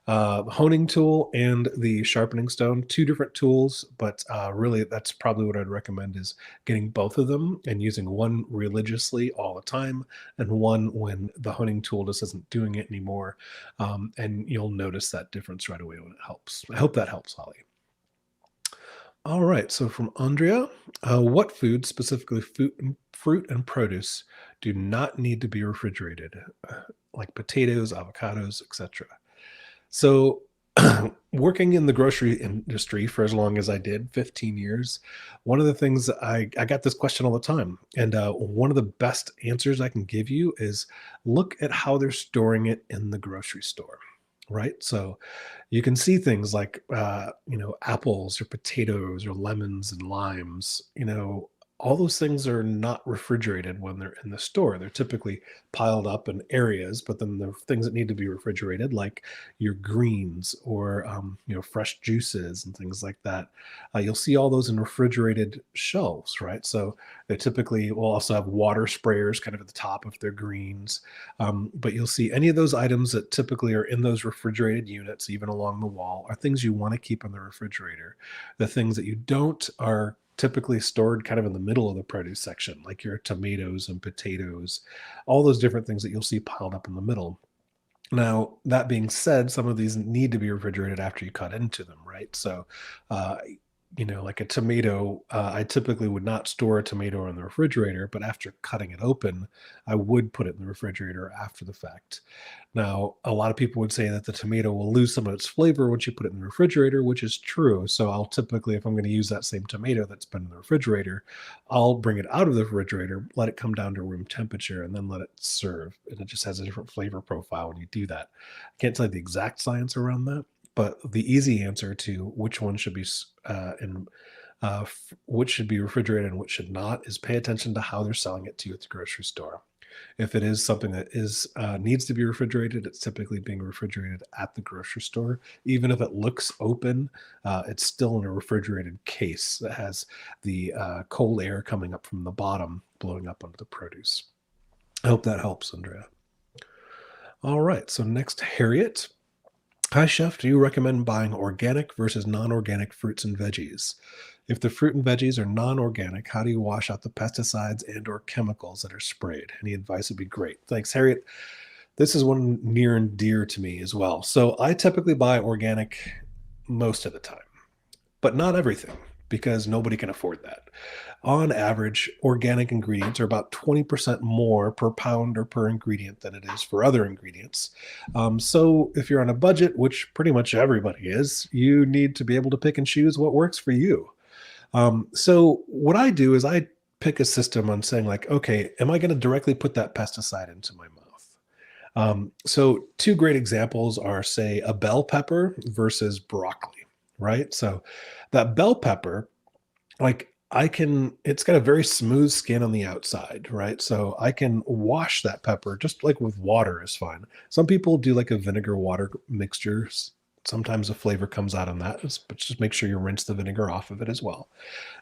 [SPEAKER 1] Honing tool and the sharpening stone, two different tools, but really that's probably what I'd recommend, is getting both of them and using one religiously all the time, and one when the honing tool just isn't doing it anymore. And you'll notice that difference right away when it helps. I hope that helps, Holly. All right, so from Andrea, what foods, specifically fruit and produce, do not need to be refrigerated, like potatoes, avocados, etc.? So, working in the grocery industry for as long as I did, 15 years, one of the things that I got this question all the time. And one of the best answers I can give you is look at how they're storing it in the grocery store, right? So you can see things like, apples or potatoes or lemons and limes, all those things are not refrigerated when they're in the store. They're typically piled up in areas, but then the things that need to be refrigerated, like your greens or fresh juices and things like that, you'll see all those in refrigerated shelves, right? So they typically will also have water sprayers kind of at the top of their greens, but you'll see any of those items that typically are in those refrigerated units, even along the wall, are things you want to keep in the refrigerator. The things that you don't are typically stored kind of in the middle of the produce section, like your tomatoes and potatoes, all those different things that you'll see piled up in the middle. Now, that being said, some of these need to be refrigerated after you cut into them, right? So, uh, like a tomato, I typically would not store a tomato in the refrigerator, but after cutting it open, I would put it in the refrigerator after the fact. Now, a lot of people would say that the tomato will lose some of its flavor once you put it in the refrigerator, which is true. So I'll typically, if I'm going to use that same tomato that's been in the refrigerator, I'll bring it out of the refrigerator, let it come down to room temperature, and then let it serve. And it just has a different flavor profile when you do that. I can't tell you the exact science around that, but the easy answer to which one should be which should be refrigerated and which should not is pay attention to how they're selling it to you at the grocery store. If it is something that is needs to be refrigerated, it's typically being refrigerated at the grocery store. Even if it looks open, it's still in a refrigerated case that has the cold air coming up from the bottom, blowing up onto the produce. I hope that helps, Andrea. All right, so next, Harriet. Hi, Chef. Do you recommend buying organic versus non-organic fruits and veggies? If the fruit and veggies are non-organic, how do you wash out the pesticides and or chemicals that are sprayed? Any advice would be great. Thanks, Harriet. This is one near and dear to me as well. So I typically buy organic most of the time, but not everything, because nobody can afford that. On average, organic ingredients are about 20% more per pound or per ingredient than it is for other ingredients. So if you're on a budget, which pretty much everybody is, you need to be able to pick and choose what works for you. So what I do is I pick a system on saying, like, okay, am I going to directly put that pesticide into my mouth? So two great examples are, say, a bell pepper versus broccoli, right? So that bell pepper, like, it's got a very smooth skin on the outside, right? So I can wash that pepper just like with water is fine. Some people do like a vinegar water mixture. Sometimes the flavor comes out on that, but just make sure you rinse the vinegar off of it as well.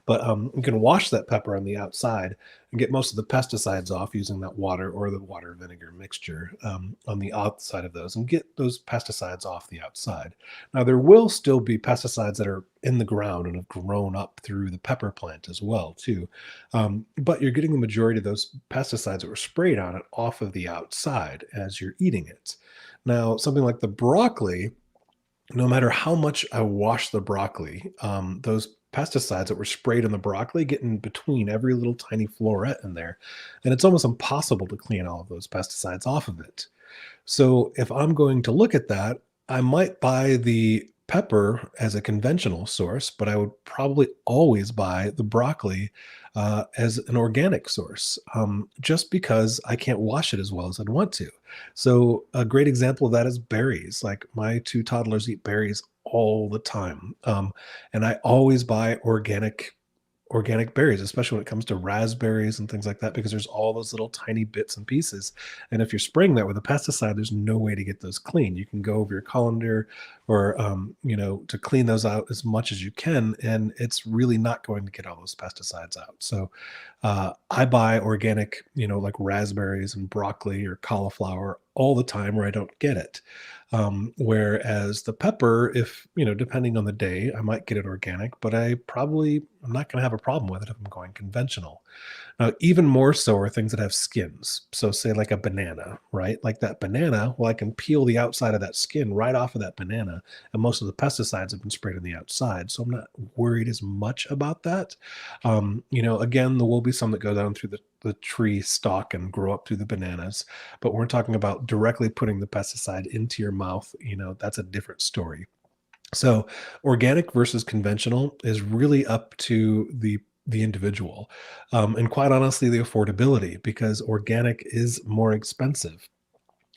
[SPEAKER 1] But you can wash that pepper on the outside and get most of the pesticides off using that water or the water vinegar mixture on the outside of those, and get those pesticides off the outside. Now, there will still be pesticides that are in the ground and have grown up through the pepper plant as well, too. But you're getting the majority of those pesticides that were sprayed on it off of the outside as you're eating it. Now, something like the broccoli, no matter how much I wash the broccoli, those pesticides that were sprayed in the broccoli get in between every little tiny floret in there. And it's almost impossible to clean all of those pesticides off of it. So if I'm going to look at that, I might buy the pepper as a conventional source, but I would probably always buy the broccoli as an organic source, just because I can't wash it as well as I'd want to. So, a great example of that is berries. Like my two toddlers eat berries all the time. And I always buy organic berries, especially when it comes to raspberries and things like that, because there's all those little tiny bits and pieces. And if you're spraying that with a pesticide, there's no way to get those clean. You can go over your colander or, to clean those out as much as you can, and it's really not going to get all those pesticides out. So I buy organic, like raspberries and broccoli or cauliflower all the time where I don't get it. Whereas the pepper, if, depending on the day, I might get it organic, but I'm not going to have a problem with it if I'm going conventional. Now, even more so are things that have skins. So, say like a banana, right? Like that banana, well, I can peel the outside of that skin right off of that banana, and most of the pesticides have been sprayed on the outside. So, I'm not worried as much about that. Again, there will be some that go down through the tree stalk and grow up through the bananas, but we're talking about directly putting the pesticide into your mouth. That's a different story. So, organic versus conventional is really up to the individual, and quite honestly, the affordability, because organic is more expensive.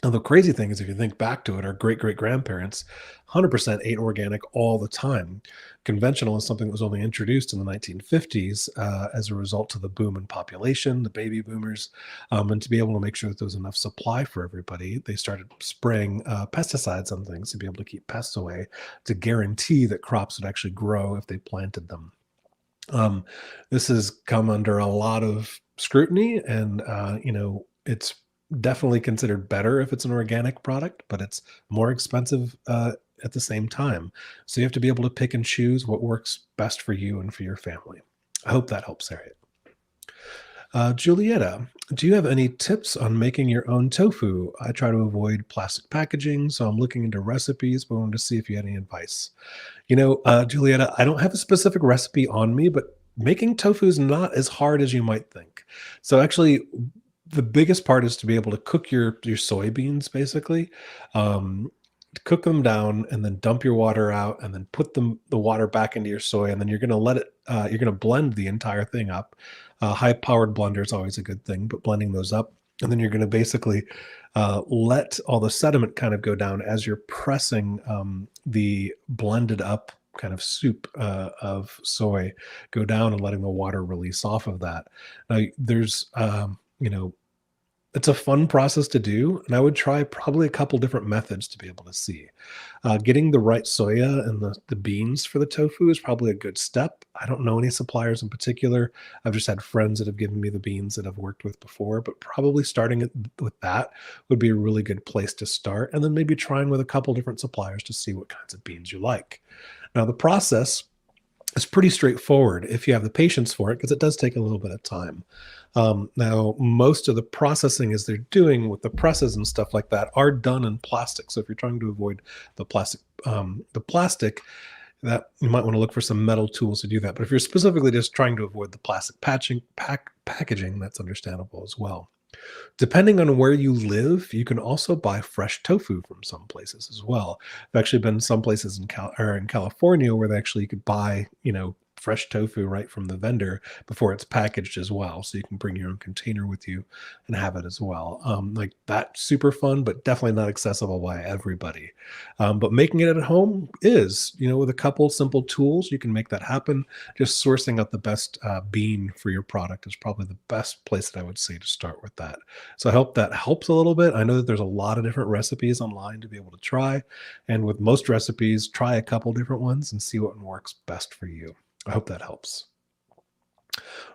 [SPEAKER 1] And the crazy thing is, if you think back to it, our great great grandparents 100% ate organic all the time. Conventional is something that was only introduced in the 1950s as a result of the boom in population, the baby boomers. And to be able to make sure that there was enough supply for everybody, they started spraying pesticides on things to be able to keep pests away, to guarantee that crops would actually grow if they planted them. Um, this has come under a lot of scrutiny, and it's definitely considered better if it's an organic product, but it's more expensive at the same time. So you have to be able to pick and choose what works best for you and for your family. I hope that helps, Harriet. Julieta, do you have any tips on making your own tofu? I try to avoid plastic packaging, so I'm looking into recipes, but I wanted to see if you had any advice. Julieta, I don't have a specific recipe on me, but making tofu is not as hard as you might think. So actually, the biggest part is to be able to cook your soybeans, basically. Um, Cook them down and then dump your water out and then put the water back into your soy, and then you're going to you're going to blend the entire thing up. High powered blender is always a good thing, but blending those up, and then you're going to basically let all the sediment kind of go down as you're pressing the blended up kind of soup of soy go down and letting the water release off of that. Now there's it's a fun process to do, and I would try probably a couple different methods to be able to see. Getting the right soya and the beans for the tofu is probably a good step. I don't know any suppliers in particular. I've just had friends that have given me the beans that I've worked with before, but probably starting with that would be a really good place to start, and then maybe trying with a couple different suppliers to see what kinds of beans you like. Now, the process is pretty straightforward if you have the patience for it, because it does take a little bit of time. Now, most of the processing as they're doing with the presses and stuff like that are done in plastic. So if you're trying to avoid the plastic, that you might want to look for some metal tools to do that. But if you're specifically just trying to avoid the plastic packaging, that's understandable as well. Depending on where you live, you can also buy fresh tofu from some places as well. I've actually been some places in California where they actually you could buy, fresh tofu right from the vendor before it's packaged as well. So you can bring your own container with you and have it as well. Like that's super fun, but definitely not accessible by everybody. But making it at home is, with a couple simple tools, you can make that happen. Just sourcing out the best bean for your product is probably the best place that I would say to start with that. So I hope that helps a little bit. I know that there's a lot of different recipes online to be able to try. And with most recipes, try a couple different ones and see what one works best for you. I hope that helps.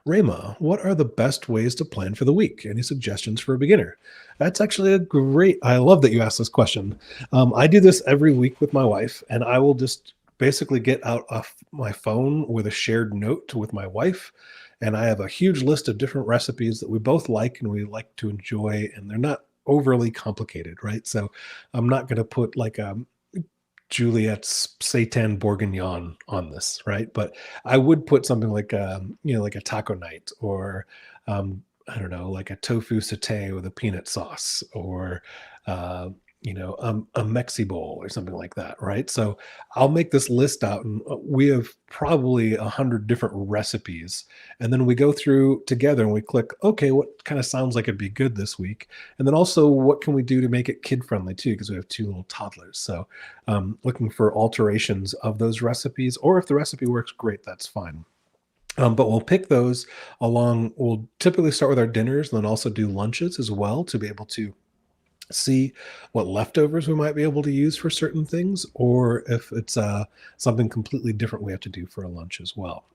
[SPEAKER 1] Rama, what are the best ways to plan for the week? Any suggestions for a beginner? That's actually I love that you asked this question. I do this every week with my wife, and I will just basically get out of my phone with a shared note with my wife. And I have a huge list of different recipes that we both like and we like to enjoy, and they're not overly complicated, right? So I'm not going to put like Juliet's seitan bourguignon on this, right? But I would put something like like a taco night, or I don't know, like a tofu satay with a peanut sauce, or a Mexi bowl or something like that, right? So I'll make this list out, and we have probably 100 different recipes, and then we go through together and we click, okay, what kind of sounds like it'd be good this week, and then also what can we do to make it kid friendly too, because we have two little toddlers. So looking for alterations of those recipes, or if the recipe works great, that's fine. But we'll pick those along. We'll typically start with our dinners and then also do lunches as well to be able to see what leftovers we might be able to use for certain things, or if it's something completely different we have to do for a lunch as well.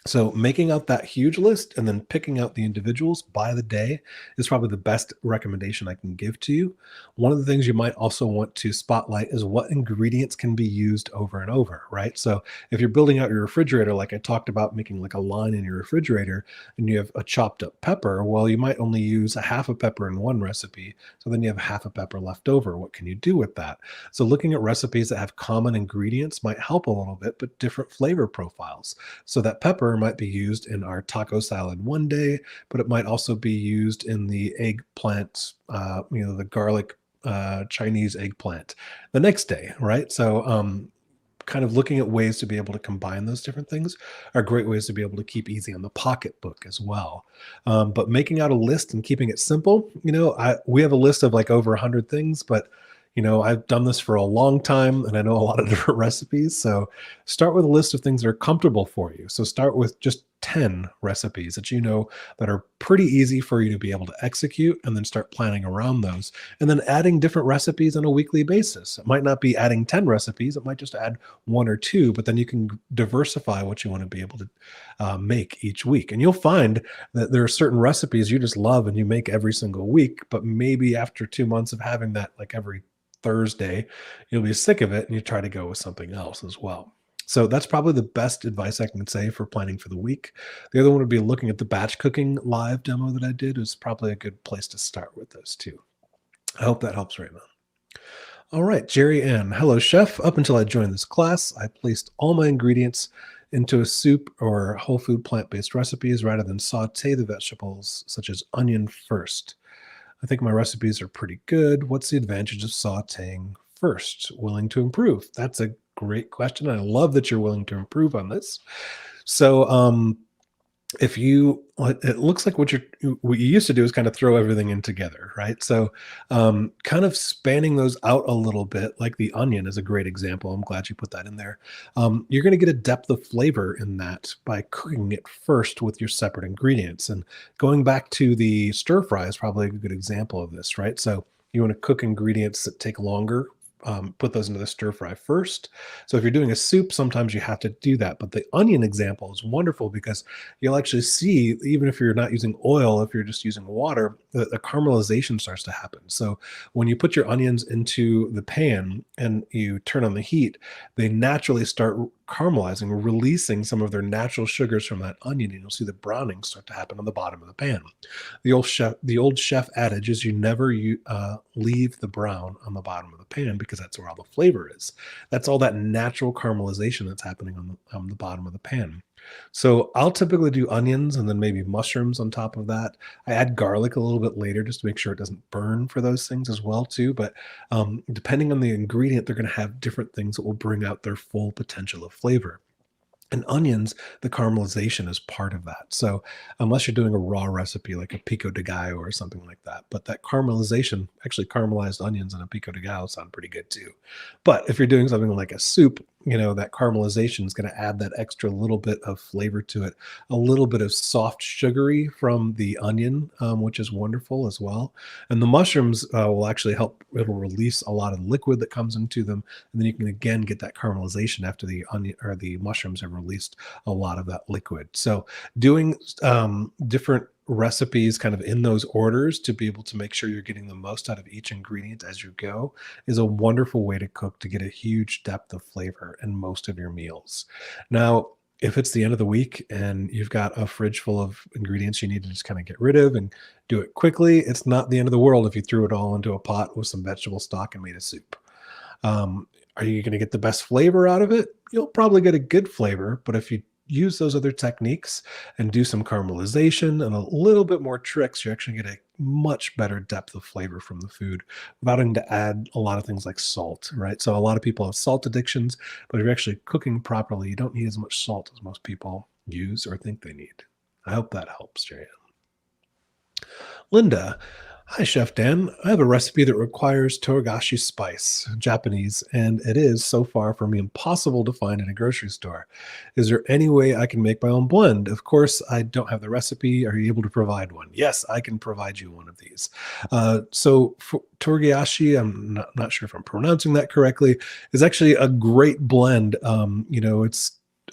[SPEAKER 1] So making out that huge list and then picking out the individuals by the day is probably the best recommendation I can give to you. One of the things you might also want to spotlight is what ingredients can be used over and over, right? So if you're building out your refrigerator, like I talked about, making like a line in your refrigerator, and you have a chopped up pepper, well, you might only use a half a pepper in one recipe. So then you have half a pepper left over. What can you do with that? So looking at recipes that have common ingredients might help a little bit, but different flavor profiles. So that pepper might be used in our taco salad one day, but it might also be used in the eggplant, the garlic Chinese eggplant the next day, right? So kind of looking at ways to be able to combine those different things are great ways to be able to keep easy on the pocketbook as well. But making out a list and keeping it simple, we have a list of like over 100 things, but I've done this for a long time and I know a lot of different recipes. So start with a list of things that are comfortable for you. So start with just 10 recipes that are pretty easy for you to be able to execute, and then start planning around those. And then adding different recipes on a weekly basis. It might not be adding 10 recipes, it might just add one or two, but then you can diversify what you want to be able to make each week. And you'll find that there are certain recipes you just love and you make every single week, but maybe after 2 months of having that like every Thursday, you'll be sick of it and you try to go with something else as well. So that's probably the best advice I can say for planning for the week. The other one would be looking at the batch cooking live demo that I did. Is probably a good place to start with those two. I hope that helps, Raymond. All right, Jerry Ann. Hello, chef. Up until I joined this class, I placed all my ingredients into a soup or whole food plant-based recipes rather than saute the vegetables, such as onion, first. I think my recipes are pretty good. What's the advantage of sauteing first? Willing to improve? That's a great question. I love that you're willing to improve on this. So it looks like what you used to do is kind of throw everything in together, right? So kind of spanning those out a little bit, like the onion is a great example. I'm glad you put that in there. You're going to get a depth of flavor in that by cooking it first with your separate ingredients. And going back to the stir fry is probably a good example of this, right? So you want to cook ingredients that take longer, put those into the stir fry first. So if you're doing a soup, sometimes you have to do that. But the onion example is wonderful because you'll actually see, even if you're not using oil, if you're just using water, the caramelization starts to happen. So when you put your onions into the pan and you turn on the heat, they naturally start caramelizing, releasing some of their natural sugars from that onion, and you'll see the browning start to happen on the bottom of the pan. The old chef adage is you never leave the brown on the bottom of the pan, because that's where all the flavor is. That's all that natural caramelization that's happening on the bottom of the pan. So I'll typically do onions and then maybe mushrooms on top of that. I add garlic a little bit later just to make sure it doesn't burn for those things as well too. But depending on the ingredient, they're going to have different things that will bring out their full potential of flavor. And onions, the caramelization is part of that. So unless you're doing a raw recipe like a pico de gallo or something like that, but that caramelization, actually caramelized onions and a pico de gallo sound pretty good too. But if you're doing something like a soup, that caramelization is going to add that extra little bit of flavor to it, a little bit of soft sugary from the onion, which is wonderful as well. And the mushrooms will actually help. It'll release a lot of liquid that comes into them, and then you can again get that caramelization after the onion or the mushrooms have released a lot of that liquid. So doing different recipes kind of in those orders to be able to make sure you're getting the most out of each ingredient as you go is a wonderful way to cook, to get a huge depth of flavor in most of your meals. Now, if it's the end of the week and you've got a fridge full of ingredients you need to just kind of get rid of and do it quickly, it's not the end of the world if you threw it all into a pot with some vegetable stock and made a soup. Are you going to get the best flavor out of it? You'll probably get a good flavor, but if you use those other techniques and do some caramelization and a little bit more tricks, you actually get a much better depth of flavor from the food without having to add a lot of things like salt, right? So a lot of people have salt addictions, but if you're actually cooking properly, you don't need as much salt as most people use or think they need. I hope that helps, Jerry. Linda, hi, Chef Dan. I have a recipe that requires togashi spice, Japanese, and it is so far for me impossible to find in a grocery store. Is there any way I can make my own blend? Of course, I don't have the recipe. Are you able to provide one? Yes, I can provide you one of these. So for togashi, I'm not sure if I'm pronouncing that correctly, is actually a great blend.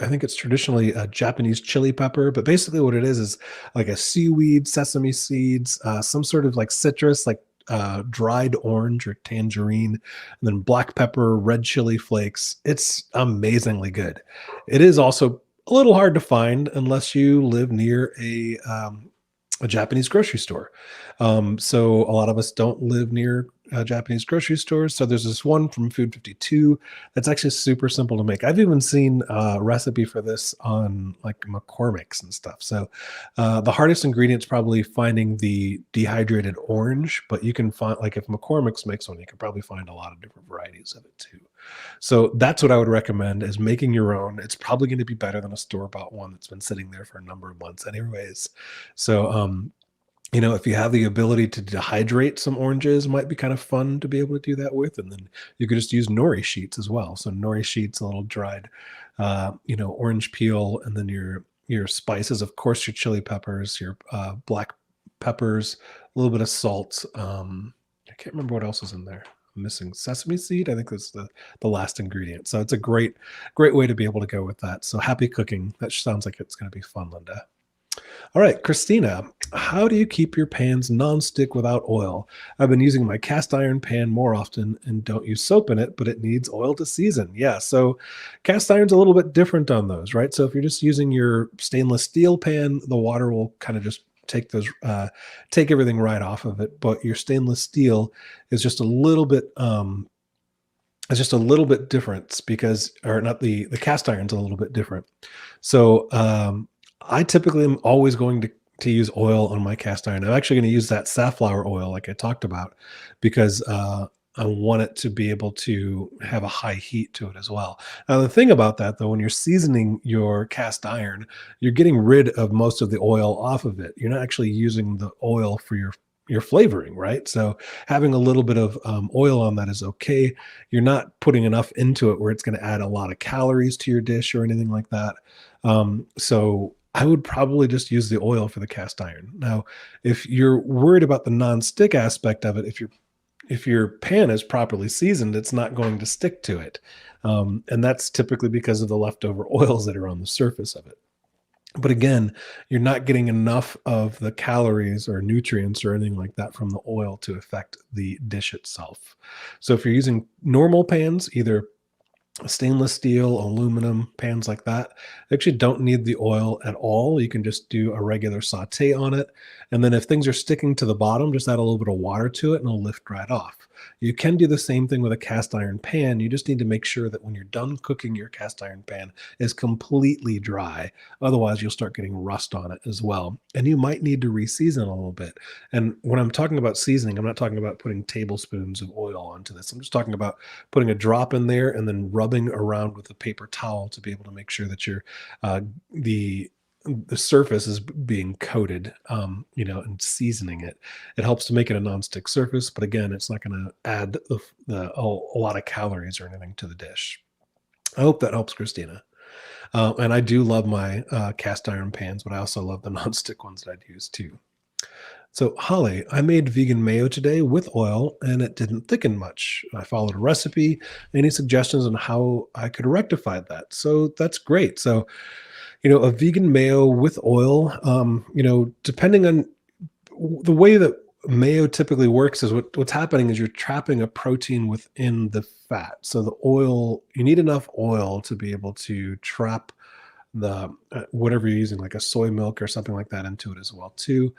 [SPEAKER 1] I think it's traditionally a Japanese chili pepper, but basically what it is like a seaweed, sesame seeds, some sort of like citrus, like dried orange or tangerine, and then black pepper, red chili flakes. It's amazingly good. It is also a little hard to find unless you live near a Japanese grocery store. So a lot of us don't live near Japanese grocery stores. So there's this one from Food 52 that's actually super simple to make. I've even seen a recipe for this on like McCormick's and stuff. So the hardest ingredient is probably finding the dehydrated orange, but you can find, like if McCormick's makes one, you can probably find a lot of different varieties of it too. So that's what I would recommend, is making your own. It's probably going to be better than a store-bought one that's been sitting there for a number of months anyways. So if you have the ability to dehydrate some oranges, it might be kind of fun to be able to do that with. And then you could just use nori sheets as well. So nori sheets, a little dried, orange peel, and then your spices, of course, your chili peppers, your black peppers, a little bit of salt. I can't remember what else is in there. I'm missing sesame seed. I think that's the last ingredient. So it's a great way to be able to go with that. So happy cooking. That sounds like it's going to be fun, Linda. All right, Christina, how do you keep your pans non-stick without oil? I've been using my cast iron pan more often and don't use soap in it, but it needs oil to season. Yeah, so cast iron's a little bit different on those, right? So if you're just using your stainless steel pan, the water will kind of just take everything right off of it. But your stainless steel is just a little bit different because, or not, the cast iron's a little bit different. So I typically am always going to use oil on my cast iron. I'm actually going to use that safflower oil like I talked about because I want it to be able to have a high heat to it as well. Now, the thing about that, though, when you're seasoning your cast iron, you're getting rid of most of the oil off of it. You're not actually using the oil for your flavoring, right? So having a little bit of oil on that is okay. You're not putting enough into it where it's going to add a lot of calories to your dish or anything like that. So I would probably just use the oil for the cast iron. Now, if you're worried about the non-stick aspect of it, if your pan is properly seasoned, it's not going to stick to it. And that's typically because of the leftover oils that are on the surface of it. But again, you're not getting enough of the calories or nutrients or anything like that from the oil to affect the dish itself. So if you're using normal pans, either stainless steel, aluminum pans like that, they actually don't need the oil at all. You can just do a regular saute on it. And then if things are sticking to the bottom, just add a little bit of water to it and it'll lift right off. You can do the same thing with a cast iron pan. You just need to make sure that when you're done cooking, your cast iron pan is completely dry. Otherwise, you'll start getting rust on it as well. And you might need to re-season a little bit. And when I'm talking about seasoning, I'm not talking about putting tablespoons of oil onto this. I'm just talking about putting a drop in there and then rubbing around with a paper towel to be able to make sure that your the surface is being coated, and seasoning it. It helps to make it a nonstick surface, but again, it's not going to add a lot of calories or anything to the dish. I hope that helps, Christina. And I do love my cast iron pans, but I also love the nonstick ones that I'd use too. So, Holly, I made vegan mayo today with oil and it didn't thicken much. I followed a recipe. Any suggestions on how I could rectify that? So that's great. So, a vegan mayo with oil, depending on the way that mayo typically works is what's happening is you're trapping a protein within the fat. So the oil, you need enough oil to be able to trap the whatever you're using, like a soy milk or something like that, into it as well too.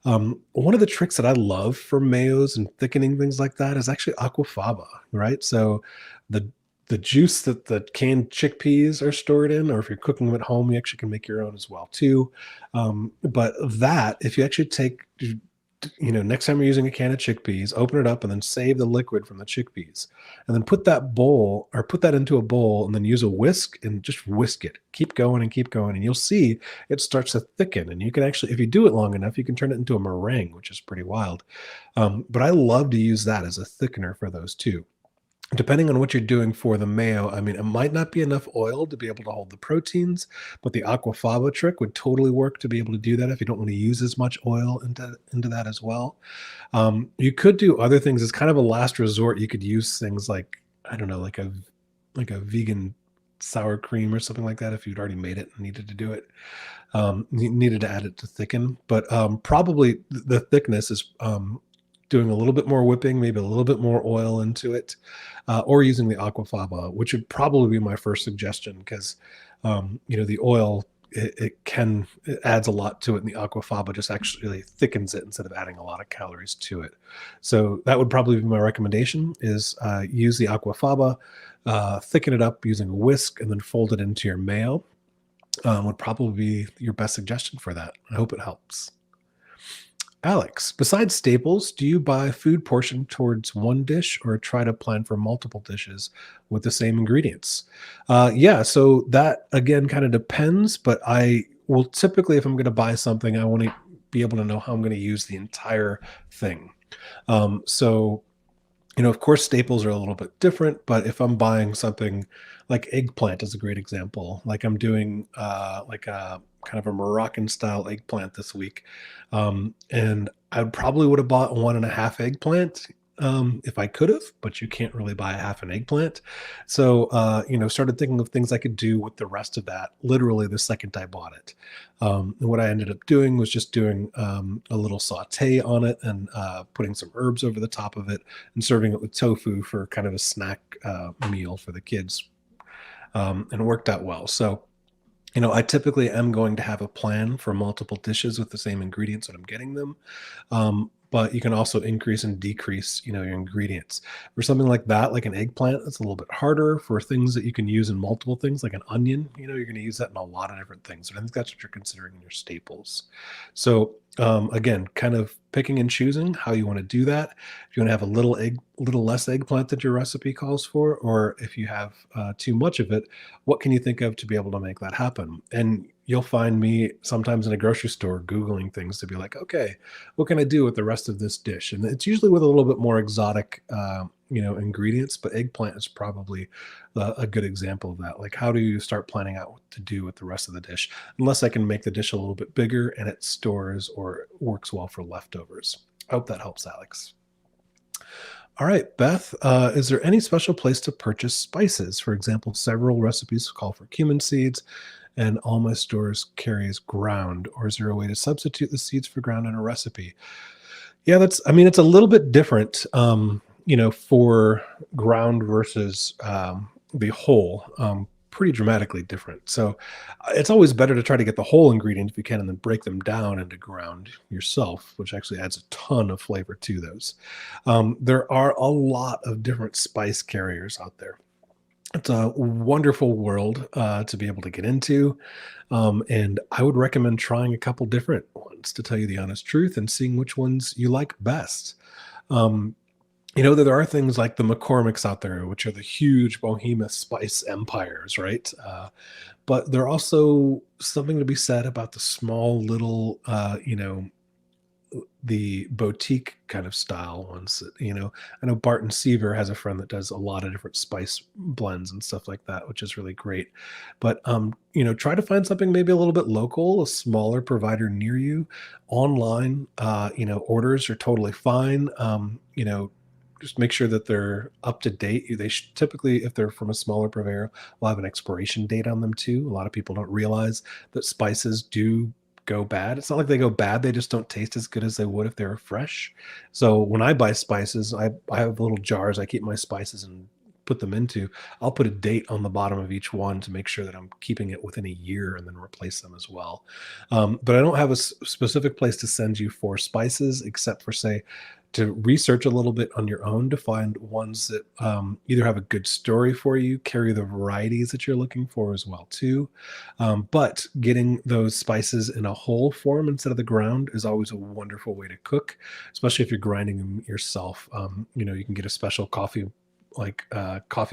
[SPEAKER 1] One of the tricks that I love for mayos and thickening things like that is actually aquafaba, right? So the the juice that the canned chickpeas are stored in, or if you're cooking them at home, you actually can make your own as well too. But that, if you actually take, next time you're using a can of chickpeas, open it up and then save the liquid from the chickpeas, and then put that into a bowl, and then use a whisk and just whisk it. Keep going, and you'll see it starts to thicken. And you can actually, if you do it long enough, you can turn it into a meringue, which is pretty wild. But I love to use that as a thickener for those too. Depending on what you're doing for the mayo, I mean, it might not be enough oil to be able to hold the proteins, but the aquafaba trick would totally work to be able to do that if you don't want to use as much oil into that as well. You could do other things as kind of a last resort. You could use things like, I don't know, like a vegan sour cream or something like that if you'd already made it and needed to do it. Needed to add it to thicken, but probably the thickness is doing a little bit more whipping, maybe a little bit more oil into it, or using the aquafaba, which would probably be my first suggestion because, the oil, it adds a lot to it, and the aquafaba just actually thickens it instead of adding a lot of calories to it. So that would probably be my recommendation: is use the aquafaba, thicken it up using a whisk, and then fold it into your mayo. Would probably be your best suggestion for that. I hope it helps. Alex, besides staples, do you buy food portioned towards one dish or try to plan for multiple dishes with the same ingredients? Yeah, so that again kind of depends, but I will typically, if I'm going to buy something, I want to be able to know how I'm going to use the entire thing. So of course, staples are a little bit different, but if I'm buying something like eggplant is a great example. Like I'm doing like a kind of a Moroccan style eggplant this week. And I probably would have bought 1.5 eggplant if I could have, but you can't really buy half an eggplant. So, started thinking of things I could do with the rest of that literally the second I bought it. And what I ended up doing was just doing a little saute on it and putting some herbs over the top of it and serving it with tofu for kind of a snack meal for the kids. And it worked out well. So, I typically am going to have a plan for multiple dishes with the same ingredients when I'm getting them. But you can also increase and decrease, your ingredients. For something like that, like an eggplant, it's a little bit harder. For things that you can use in multiple things, like an onion, you're going to use that in a lot of different things. And I think that's what you're considering in your staples. So again, kind of picking and choosing how you want to do that. If you want to have little less eggplant that your recipe calls for, or if you have too much of it, what can you think of to be able to make that happen? And you'll find me sometimes in a grocery store Googling things to be like, okay, what can I do with the rest of this dish? And it's usually with a little bit more exotic, ingredients, but eggplant is probably a good example of that. Like, how do you start planning out what to do with the rest of the dish? Unless I can make the dish a little bit bigger and it stores or works well for leftovers. I hope that helps, Alex. All right, Beth, is there any special place to purchase spices? For example, several recipes call for cumin seeds, and all my stores carries ground. Or is there a way to substitute the seeds for ground in a recipe? Yeah, it's a little bit different, for ground versus the whole, pretty dramatically different. So it's always better to try to get the whole ingredient if you can and then break them down into ground yourself, which actually adds a ton of flavor to those. There are a lot of different spice carriers out there. It's a wonderful world to be able to get into. And I would recommend trying a couple different ones to tell you the honest truth and seeing which ones you like best. Um, that there are things like the McCormick's out there, which are the huge behemoth spice empires, right? But there are also something to be said about the small little, the boutique kind of style ones that, I know Barton Seaver has a friend that does a lot of different spice blends and stuff like that, which is really great. But try to find something maybe a little bit local, a smaller provider near you. Online, orders are totally fine. Just make sure that they're up to date. They should typically, if they're from a smaller purveyor, will have an expiration date on them too. A lot of people don't realize that spices do go bad. It's not like they go bad, they just don't taste as good as they would if they were fresh. So when I buy spices, I have little jars I keep my spices and put them into. I'll put a date on the bottom of each one to make sure that I'm keeping it within a year and then replace them as well. But I don't have a specific place to send you for spices except for, say, to research a little bit on your own to find ones that either have a good story for you, carry the varieties that you're looking for as well too. But getting those spices in a whole form instead of the ground is always a wonderful way to cook, especially if you're grinding them yourself. You can get a special coffee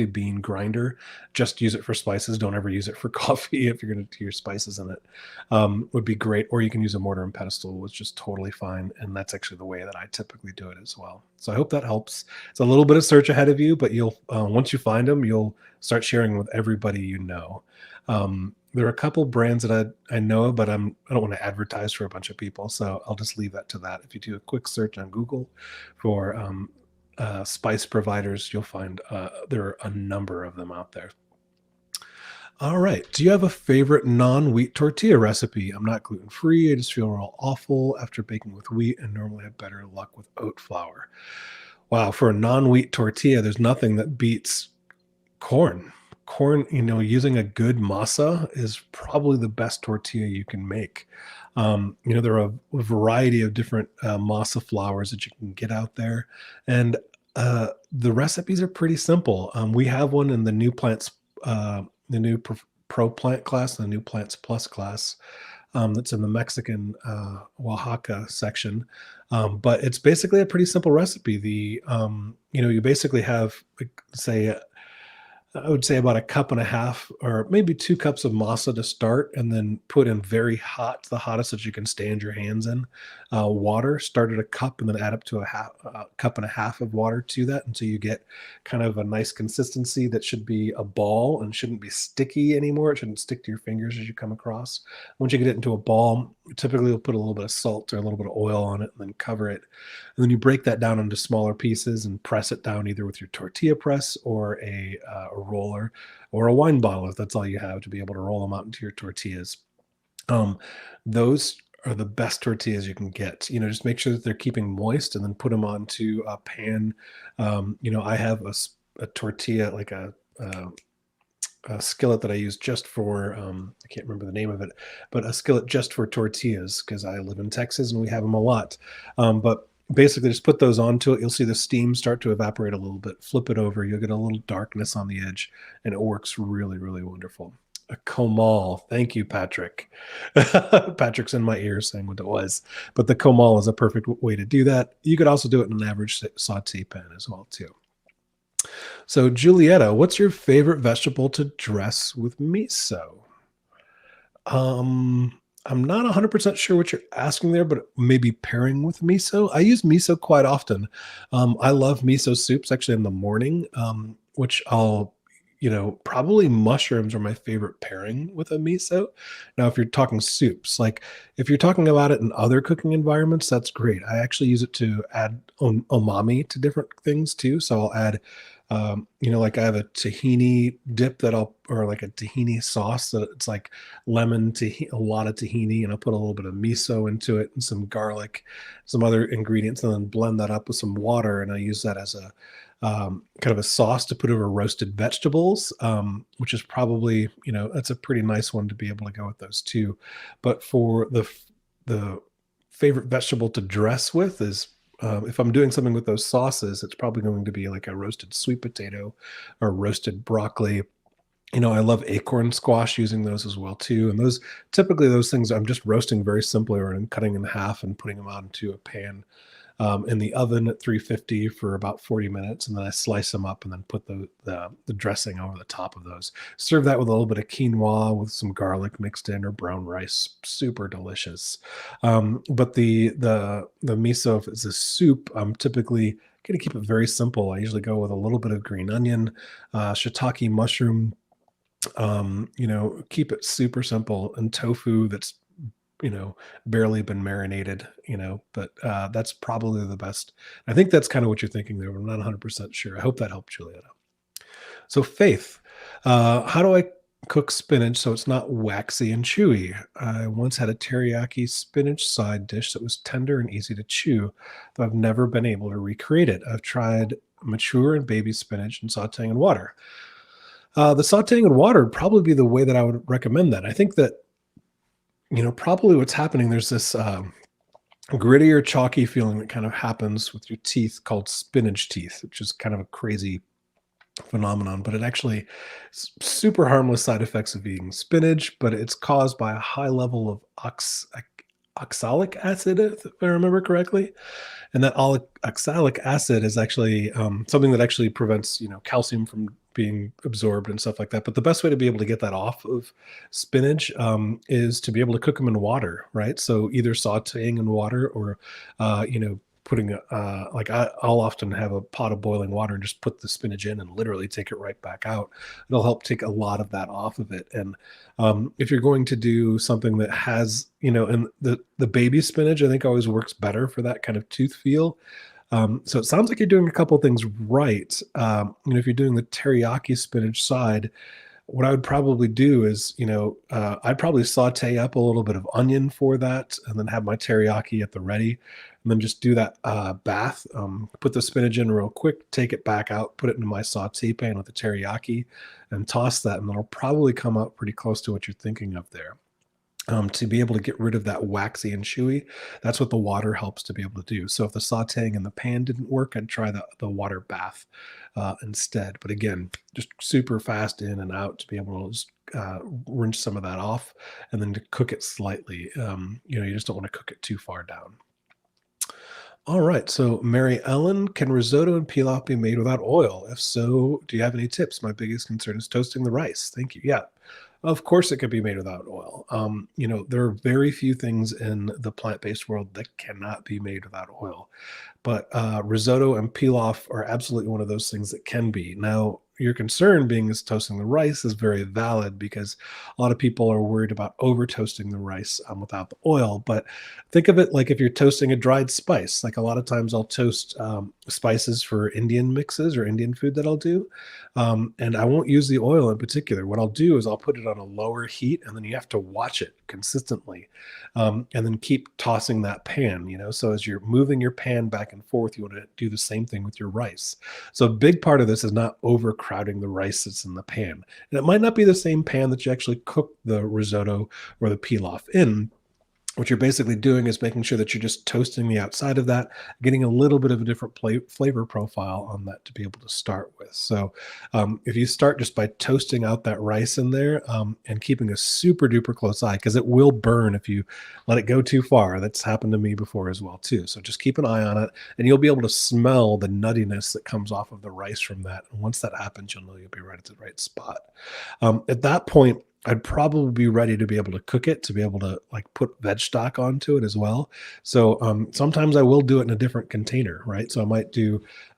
[SPEAKER 1] bean grinder. Just use it for spices. Don't ever use it for coffee if you're going to do your spices in it. Would be great. Or you can use a mortar and pestle, which is totally fine. And that's actually the way that I typically do it as well. So I hope that helps. It's a little bit of search ahead of you, but you'll once you find them, you'll start sharing with everybody you know. There are a couple brands that I know, but I don't want to advertise for a bunch of people, so I'll just leave that to that. If you do a quick search on Google for spice providers, you'll find there are a number of them out there. All right. Do you have a favorite non-wheat tortilla recipe? I'm not gluten-free. I just feel real awful after baking with wheat and normally have better luck with oat flour. Wow, for a non-wheat tortilla, there's nothing that beats corn. Corn, using a good masa is probably the best tortilla you can make. There are a variety of different masa flours that you can get out there, and the recipes are pretty simple. We have one in the new plants, the new pro plant class, the new plants plus class. That's in the Mexican Oaxaca section, but it's basically a pretty simple recipe. You basically have, say, I would say about a cup and a half or maybe 2 cups of masa to start, and then put in very hot, the hottest that you can stand your hands in, water. Start at a cup and then add up to a cup and a half of water to that until you get kind of a nice consistency that should be a ball and shouldn't be sticky anymore. It shouldn't stick to your fingers as you come across. Once you get it into a ball, typically you'll put a little bit of salt or a little bit of oil on it and then cover it. And then you break that down into smaller pieces and press it down either with your tortilla press or a roller or a wine bottle if that's all you have to be able to roll them out into your tortillas. Those are the best tortillas you can get. Just make sure that they're keeping moist and then put them onto a pan. I have a tortilla, like a skillet that I use just for, I can't remember the name of it, but a skillet just for tortillas because I live in Texas and we have them a lot. But basically just put those onto it. You'll see the steam start to evaporate a little bit. Flip it over. You'll get a little darkness on the edge, and it works really, really wonderful. A comal. Thank you, Patrick. Patrick's in my ear saying what it was. But the comal is a perfect way to do that. You could also do it in an average saute pan as well, too. So, Julietta, what's your favorite vegetable to dress with miso? I'm not 100% sure what you're asking there, but maybe pairing with miso. I use miso quite often. I love miso soups actually in the morning, which probably mushrooms are my favorite pairing with a miso. Now, if you're talking soups, like if you're talking about it in other cooking environments, that's great. I actually use it to add umami to different things too. So I'll add, like I have a tahini dip or like a tahini sauce that it's like lemon, a lot of tahini, and I'll put a little bit of miso into it and some garlic, some other ingredients, and then blend that up with some water. And I use that as a kind of a sauce to put over roasted vegetables, which is probably, that's a pretty nice one to be able to go with those too. But for the favorite vegetable to dress with is, if I'm doing something with those sauces, it's probably going to be like a roasted sweet potato or roasted broccoli. I love acorn squash, using those as well too. And those things I'm just roasting very simply, or I'm cutting in half and putting them out into a pan in the oven at 350 for about 40 minutes. And then I slice them up and then put the dressing over the top of those. Serve that with a little bit of quinoa with some garlic mixed in, or brown rice. Super delicious. But the miso, if it's a soup, I'm typically going to keep it very simple. I usually go with a little bit of green onion, shiitake mushroom, keep it super simple, and tofu that's barely been marinated, but that's probably the best. I think that's kind of what you're thinking there, but I'm not 100% sure. I hope that helped, Julietta. So, Faith, how do I cook spinach so it's not waxy and chewy? I once had a teriyaki spinach side dish that was tender and easy to chew, though I've never been able to recreate it. I've tried mature and baby spinach and sauteing in water. The sauteing in water would probably be the way that I would recommend that. I think that probably what's happening, there's this grittier, chalky feeling that kind of happens with your teeth called spinach teeth, which is kind of a crazy phenomenon, but it actually super harmless side effects of eating spinach, but it's caused by a high level of oxalic acid, if I remember correctly. And that oxalic acid is actually something that actually prevents, calcium from being absorbed and stuff like that. But the best way to be able to get that off of spinach is to be able to cook them in water, right? So either sautéing in water or, putting I'll often have a pot of boiling water and just put the spinach in and literally take it right back out. It'll help take a lot of that off of it. And if you're going to do something that has, and the baby spinach, I think always works better for that kind of tooth feel. So it sounds like you're doing a couple things right. If you're doing the teriyaki spinach side, what I would probably do is, I'd probably saute up a little bit of onion for that, and then have my teriyaki at the ready, and then just do that bath. Put the spinach in real quick, take it back out, put it into my saute pan with the teriyaki, and toss that, and it'll probably come out pretty close to what you're thinking of there. To be able to get rid of that waxy and chewy, that's what the water helps to be able to do. So if the sauteing in the pan didn't work, I'd try the water bath instead. But again, just super fast in and out to be able to just rinse some of that off, and then to cook it slightly. You just don't want to cook it too far down. All right. So, Mary Ellen, can risotto and pilaf be made without oil? If so, do you have any tips? My biggest concern is toasting the rice. Thank you. Yeah, of course it can be made without oil. There are very few things in the plant-based world that cannot be made without oil. But risotto and pilaf are absolutely one of those things that can be. Now, your concern being is toasting the rice is very valid because a lot of people are worried about over toasting the rice without the oil. But think of it like if you're toasting a dried spice. Like a lot of times I'll toast spices for Indian mixes or Indian food that I'll do. And I won't use the oil in particular. What I'll do is I'll put it on a lower heat, and then you have to watch it consistently, and then keep tossing that pan. So as you're moving your pan back and forth, you want to do the same thing with your rice. So a big part of this is not overcrowding the rice that's in the pan. And it might not be the same pan that you actually cook the risotto or the pilaf in. What you're basically doing is making sure that you're just toasting the outside of that, getting a little bit of a different flavor profile on that to be able to start with. So, if you start just by toasting out that rice in there, and keeping a super duper close eye, because it will burn if you let it go too far. That's happened to me before as well too. So just keep an eye on it, and you'll be able to smell the nuttiness that comes off of the rice from that. And once that happens, you'll know you'll be right at the right spot. At that point, I'd probably be ready to be able to cook it, to be able to like put veg stock onto it as well. So sometimes I will do it in a different container, right? So I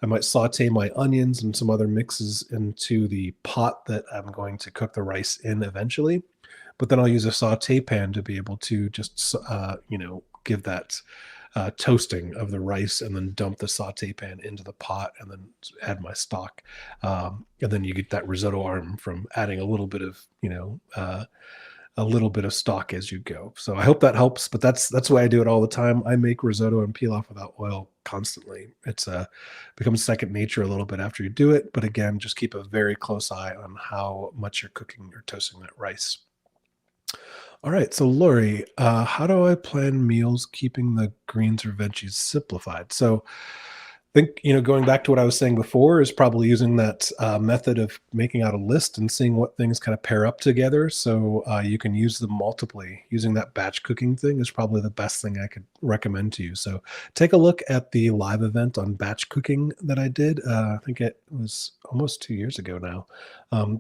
[SPEAKER 1] might saute my onions and some other mixes into the pot that I'm going to cook the rice in eventually. But then I'll use a saute pan to be able to just, give that toasting of the rice, and then dump the saute pan into the pot, and then add my stock. And then you get that risotto arm from adding a little bit of stock as you go. So I hope that helps, but that's why I do it all the time. I make risotto and pilaf without oil constantly. It's becomes second nature a little bit after you do it. But again, just keep a very close eye on how much you're cooking or toasting that rice. All right, so Lori, how do I plan meals keeping the greens or veggies simplified? So think, going back to what I was saying before, is probably using that method of making out a list and seeing what things kind of pair up together. So you can use them multiply. Using that batch cooking thing is probably the best thing I could recommend to you. So take a look at the live event on batch cooking that I did. I think it was almost 2 years ago now.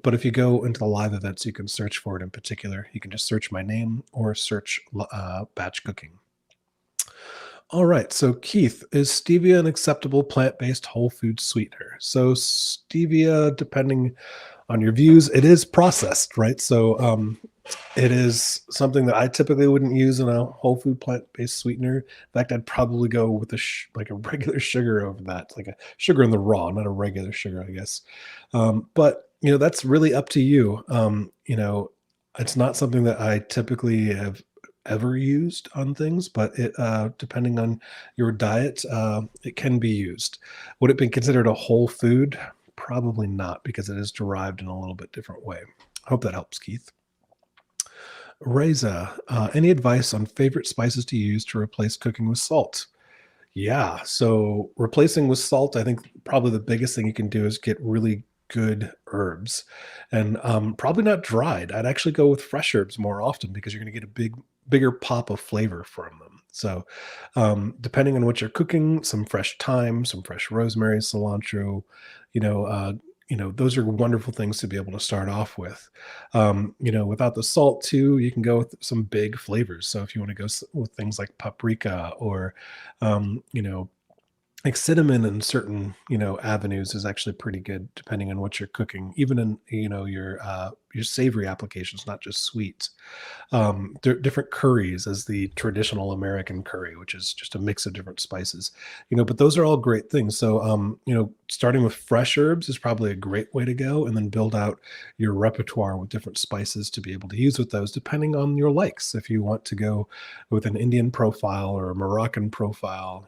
[SPEAKER 1] But if you go into the live events, you can search for it in particular. You can just search my name or search batch cooking. All right. So, Keith, is stevia an acceptable plant-based whole food sweetener? So, stevia, depending on your views, it is processed, right? So, it is something that I typically wouldn't use in a whole food plant-based sweetener. In fact, I'd probably go with like a regular sugar over that, like a sugar in the raw, not a regular sugar, I guess. But that's really up to you. It's not something that I typically have ever used on things, but it depending on your diet, it can be used. Would it be considered a whole food? Probably not, because it is derived in a little bit different way. I hope that helps, Keith. Reza, any advice on favorite spices to use to replace cooking with salt? Yeah, so replacing with salt, I think probably the biggest thing you can do is get really good herbs, and probably not dried. I'd actually go with fresh herbs more often because you're going to get a bigger pop of flavor from them. So, depending on what you're cooking, some fresh thyme, some fresh rosemary, cilantro, you know, uh, those are wonderful things to be able to start off with. Without the salt too, you can go with some big flavors. So if you want to go with things like paprika or you know, like cinnamon in certain, avenues is actually pretty good depending on what you're cooking, even in, your savory applications, not just sweet. Different curries as the traditional American curry, which is just a mix of different spices, but those are all great things. So, starting with fresh herbs is probably a great way to go, and then build out your repertoire with different spices to be able to use with those, depending on your likes. If you want to go with an Indian profile or a Moroccan profile,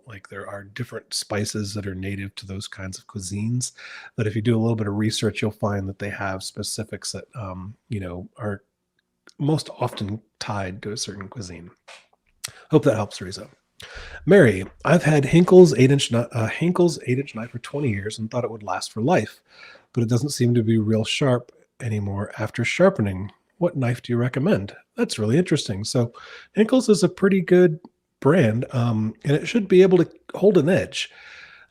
[SPEAKER 1] like there are different spices that are native to those kinds of cuisines that if you do a little bit of research, you'll find that they have specifics that, are most often tied to a certain cuisine. Hope that helps, Teresa. Mary, I've had Hinkle's 8-inch knife for 20 years and thought it would last for life, but it doesn't seem to be real sharp anymore after sharpening. What knife do you recommend? That's really interesting. So, Hinkle's is a pretty good brand, and it should be able to hold an edge,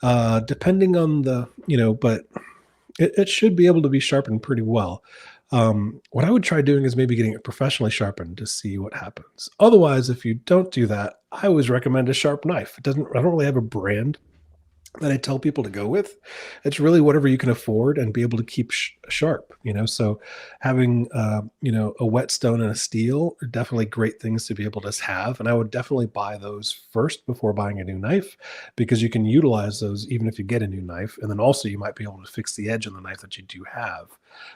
[SPEAKER 1] depending on but it should be able to be sharpened pretty well. What I would try doing is maybe getting it professionally sharpened to see what happens. Otherwise, if you don't do that, I always recommend a sharp knife. I don't really have a brand that I tell people to go with. It's really whatever you can afford and be able to keep sharp, So having, a whetstone and a steel are definitely great things to be able to have. And I would definitely buy those first before buying a new knife because you can utilize those even if you get a new knife. And then also you might be able to fix the edge on the knife that you do have.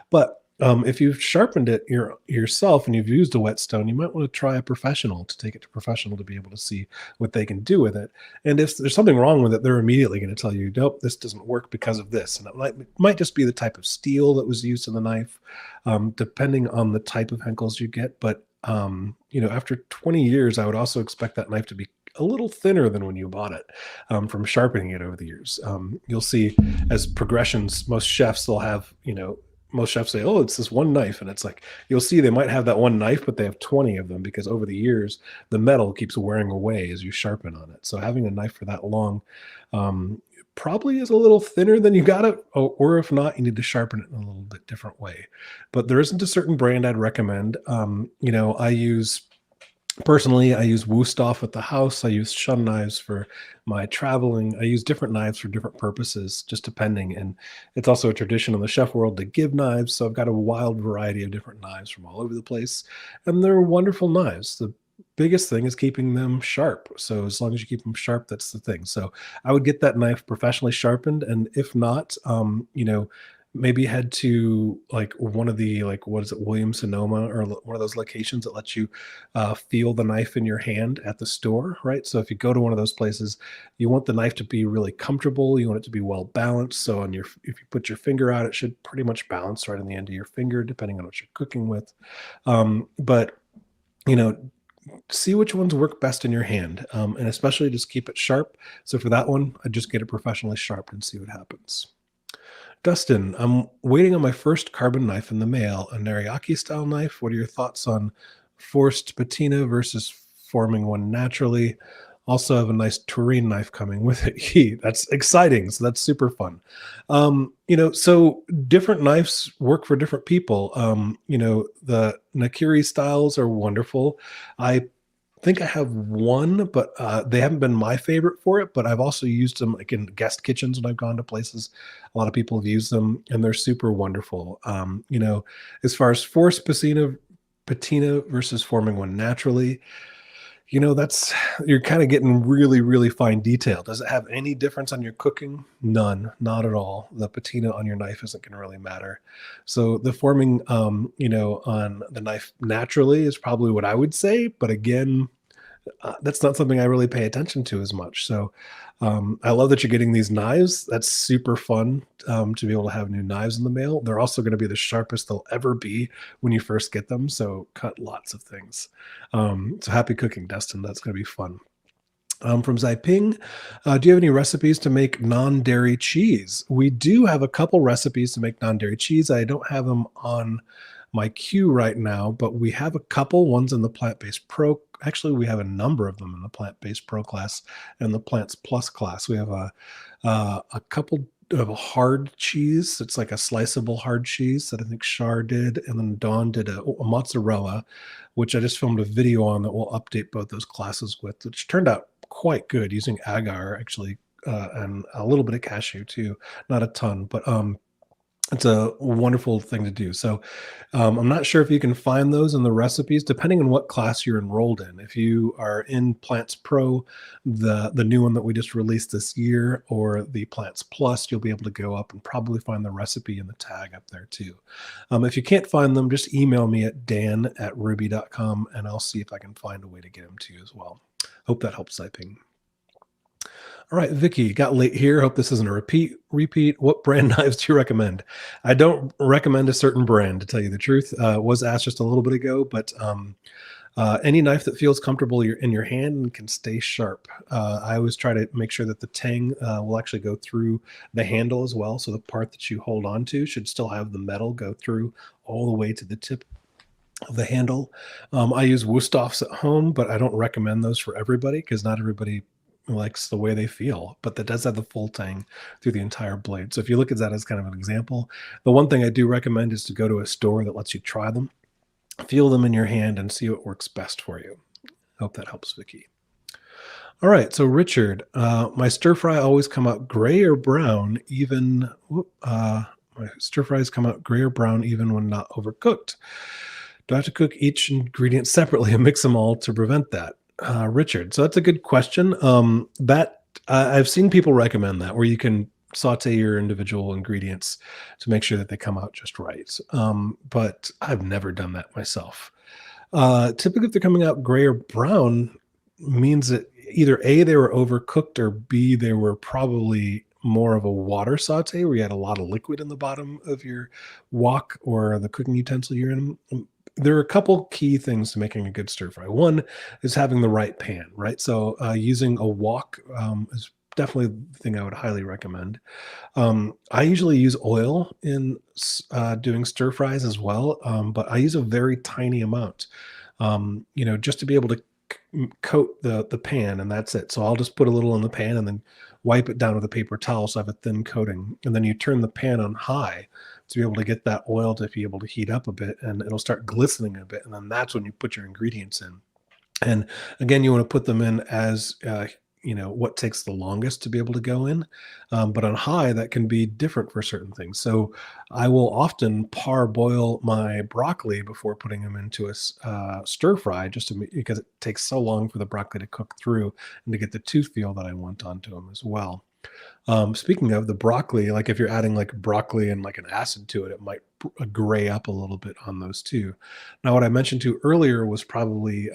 [SPEAKER 1] But if you've sharpened it yourself and you've used a whetstone, you might want to try a professional to take it to professional to be able to see what they can do with it. And if there's something wrong with it, they're immediately going to tell you, nope, this doesn't work because of this. And it might just be the type of steel that was used in the knife, depending on the type of Henkels you get. But, after 20 years, I would also expect that knife to be a little thinner than when you bought it, from sharpening it over the years. You'll see as progressions, most chefs say, "Oh, it's this one knife," and it's like you'll see they might have that one knife, but they have 20 of them because over the years the metal keeps wearing away as you sharpen on it. So having a knife for that long, probably is a little thinner than you got it, or if not, you need to sharpen it in a little bit different way. But there isn't a certain brand I'd recommend. Personally, I use Wusthof at the house. I use Shun knives for my traveling. I use different knives for different purposes, just depending. And it's also a tradition in the chef world to give knives. So I've got a wild variety of different knives from all over the place. And they're wonderful knives. The biggest thing is keeping them sharp. So as long as you keep them sharp, that's the thing. So I would get that knife professionally sharpened. And if not, maybe head to like one of the, like, what is it, Williams Sonoma, or one of those locations that lets you feel the knife in your hand at the store, right? So if you go to one of those places, you want the knife to be really comfortable. You want it to be well balanced. So if you put your finger out, it should pretty much balance right on the end of your finger, depending on what you're cooking with. But you know, see which ones work best in your hand, and especially just keep it sharp. So for that one, I just get it professionally sharp and see what happens. Dustin, I'm waiting on my first carbon knife in the mail, a Nariaki style knife. What are your thoughts on forced patina versus forming one naturally? Also have a nice Turin knife coming with it. That's exciting. So that's super fun. So different knives work for different people. The Nakiri styles are wonderful. I think I have one, but they haven't been my favorite for it. But I've also used them like in guest kitchens when I've gone to places. A lot of people have used them, and they're super wonderful. As far as forced patina versus forming one naturally, that's you're kind of getting really, really fine detail. Does it have any difference on your cooking? None, not at all. The patina on your knife isn't going to really matter. So the forming, on the knife naturally is probably what I would say. But again, That's not something I really pay attention to as much. So I love that you're getting these knives. That's super fun to be able to have new knives in the mail. They're also going to be the sharpest they'll ever be when you first get them. So cut lots of things. So happy cooking, Destin. That's going to be fun. From Zaiping, do you have any recipes to make non-dairy cheese? We do have a couple recipes to make non-dairy cheese. I don't have them on my queue right now, but we have a couple. One's in the Plant-Based Pro. Actually, we have a number of them in the Plant-Based Pro class and the Plants Plus class. We have a couple of a hard cheese. It's like a sliceable hard cheese that I think Shar did, and then Dawn did a mozzarella, which I just filmed a video on that we'll update both those classes with, which turned out quite good using agar actually, and a little bit of cashew too, not a ton, but it's a wonderful thing to do. So I'm not sure if you can find those in the recipes, depending on what class you're enrolled in. If you are in Plants Pro, the new one that we just released this year, or the Plants Plus, you'll be able to go up and probably find the recipe and the tag up there too. If you can't find them, just email me at dan@ruby.com and I'll see if I can find a way to get them to you as well. Hope that helps, Typing. All right, Vicky, got late here. Hope this isn't a repeat. What brand knives do you recommend? I don't recommend a certain brand, to tell you the truth. Was asked just a little bit ago, but any knife that feels comfortable in your hand and can stay sharp. I always try to make sure that the tang will actually go through the handle as well. So the part that you hold on to should still have the metal go through all the way to the tip of the handle. I use Wusthoffs at home, but I don't recommend those for everybody because not everybody likes the way they feel, but that does have the full tang through the entire blade. So if you look at that as kind of an example, the one thing I do recommend is to go to a store that lets you try them, feel them in your hand, and see what works best for you. Hope that helps, Vicky. All right, so Richard, my stir fry always come out gray or brown, even my stir fries come out gray or brown even when not overcooked. Do I have to cook each ingredient separately and mix them all to prevent that? Richard, so that's a good question. I've seen people recommend that, where you can saute your individual ingredients to make sure that they come out just right. But I've never done that myself. Typically, if they're coming out gray or brown, means that either A, they were overcooked, or B, they were probably more of a water saute where you had a lot of liquid in the bottom of your wok or the cooking utensil you're in. There are a couple key things to making a good stir fry. One is having the right pan, right? So using a wok is definitely the thing I would highly recommend. I usually use oil in doing stir fries as well, but I use a very tiny amount, just to be able to coat the pan, and that's it. So I'll just put a little in the pan and then wipe it down with a paper towel so I have a thin coating. And then you turn the pan on high to be able to get that oil to be able to heat up a bit, and it'll start glistening a bit. And then that's when you put your ingredients in. And again, you want to put them in as what takes the longest to be able to go in. But on high, that can be different for certain things. So I will often parboil my broccoli before putting them into a stir fry, because it takes so long for the broccoli to cook through and to get the toothfeel that I want onto them as well. Speaking of the broccoli, like if you're adding like broccoli and like an acid to it, it might gray up a little bit on those too. Now, what I mentioned to earlier was probably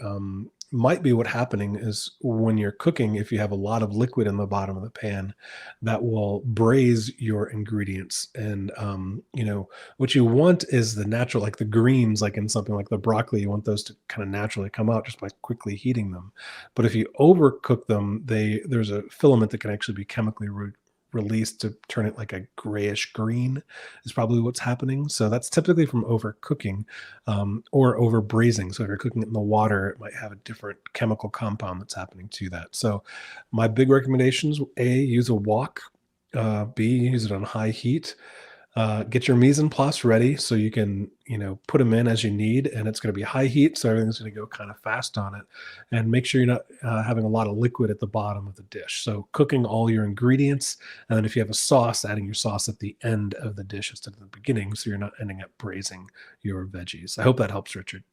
[SPEAKER 1] might be what happening is when you're cooking, if you have a lot of liquid in the bottom of the pan, that will braise your ingredients. And what you want is the natural, like the greens, like in something like the broccoli, you want those to kind of naturally come out just by quickly heating them. But if you overcook them, there's a filament that can actually be chemically released to turn it like a grayish green is probably what's happening. So that's typically from overcooking or over braising. So if you're cooking it in the water, it might have a different chemical compound that's happening to that. So my big recommendations: A, use a wok. B, use it on high heat. Get your mise-en-place ready so you can, put them in as you need, and it's going to be high heat, so everything's going to go kind of fast on it. And make sure you're not having a lot of liquid at the bottom of the dish. So cooking all your ingredients, and then if you have a sauce, adding your sauce at the end of the dish instead of the beginning, so you're not ending up braising your veggies. I hope that helps, Richard.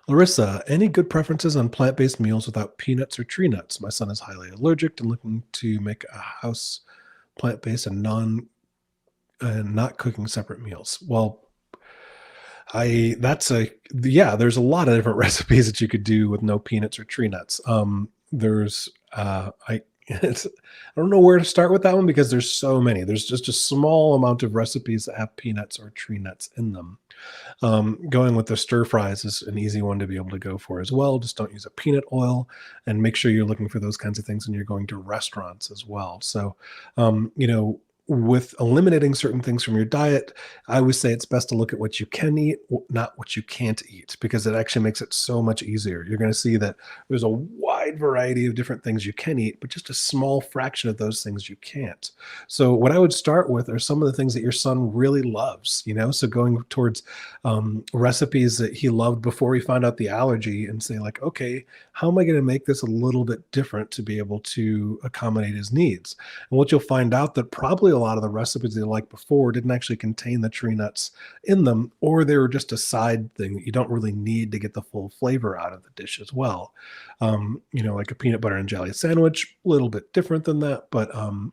[SPEAKER 1] Larissa, any good preferences on plant-based meals without peanuts or tree nuts? My son is highly allergic and looking to make a house plant-based and not cooking separate meals. Well, I that's a yeah, there's a lot of different recipes that you could do with no peanuts or tree nuts. There's I it's I don't know where to start with that one because there's so many. There's just a small amount of recipes that have peanuts or tree nuts in them. Going with the stir fries is an easy one to be able to go for as well. Just don't use a peanut oil, and make sure you're looking for those kinds of things when you're going to restaurants as well. So, you know, with eliminating certain things from your diet, I always say it's best to look at what you can eat, not what you can't eat, because it actually makes it so much easier. You're going to see that there's a wide variety of different things you can eat, but just a small fraction of those things you can't. So, what I would start with are some of the things that your son really loves, you know? So, going towards recipes that he loved before he found out the allergy and say, like, okay, how am I going to make this a little bit different to be able to accommodate his needs? And what you'll find out that probably a lot of the recipes they liked before didn't actually contain the tree nuts in them, or they were just a side thing that you don't really need to get the full flavor out of the dish as well. You know, like a peanut butter and jelly sandwich, a little bit different than that, but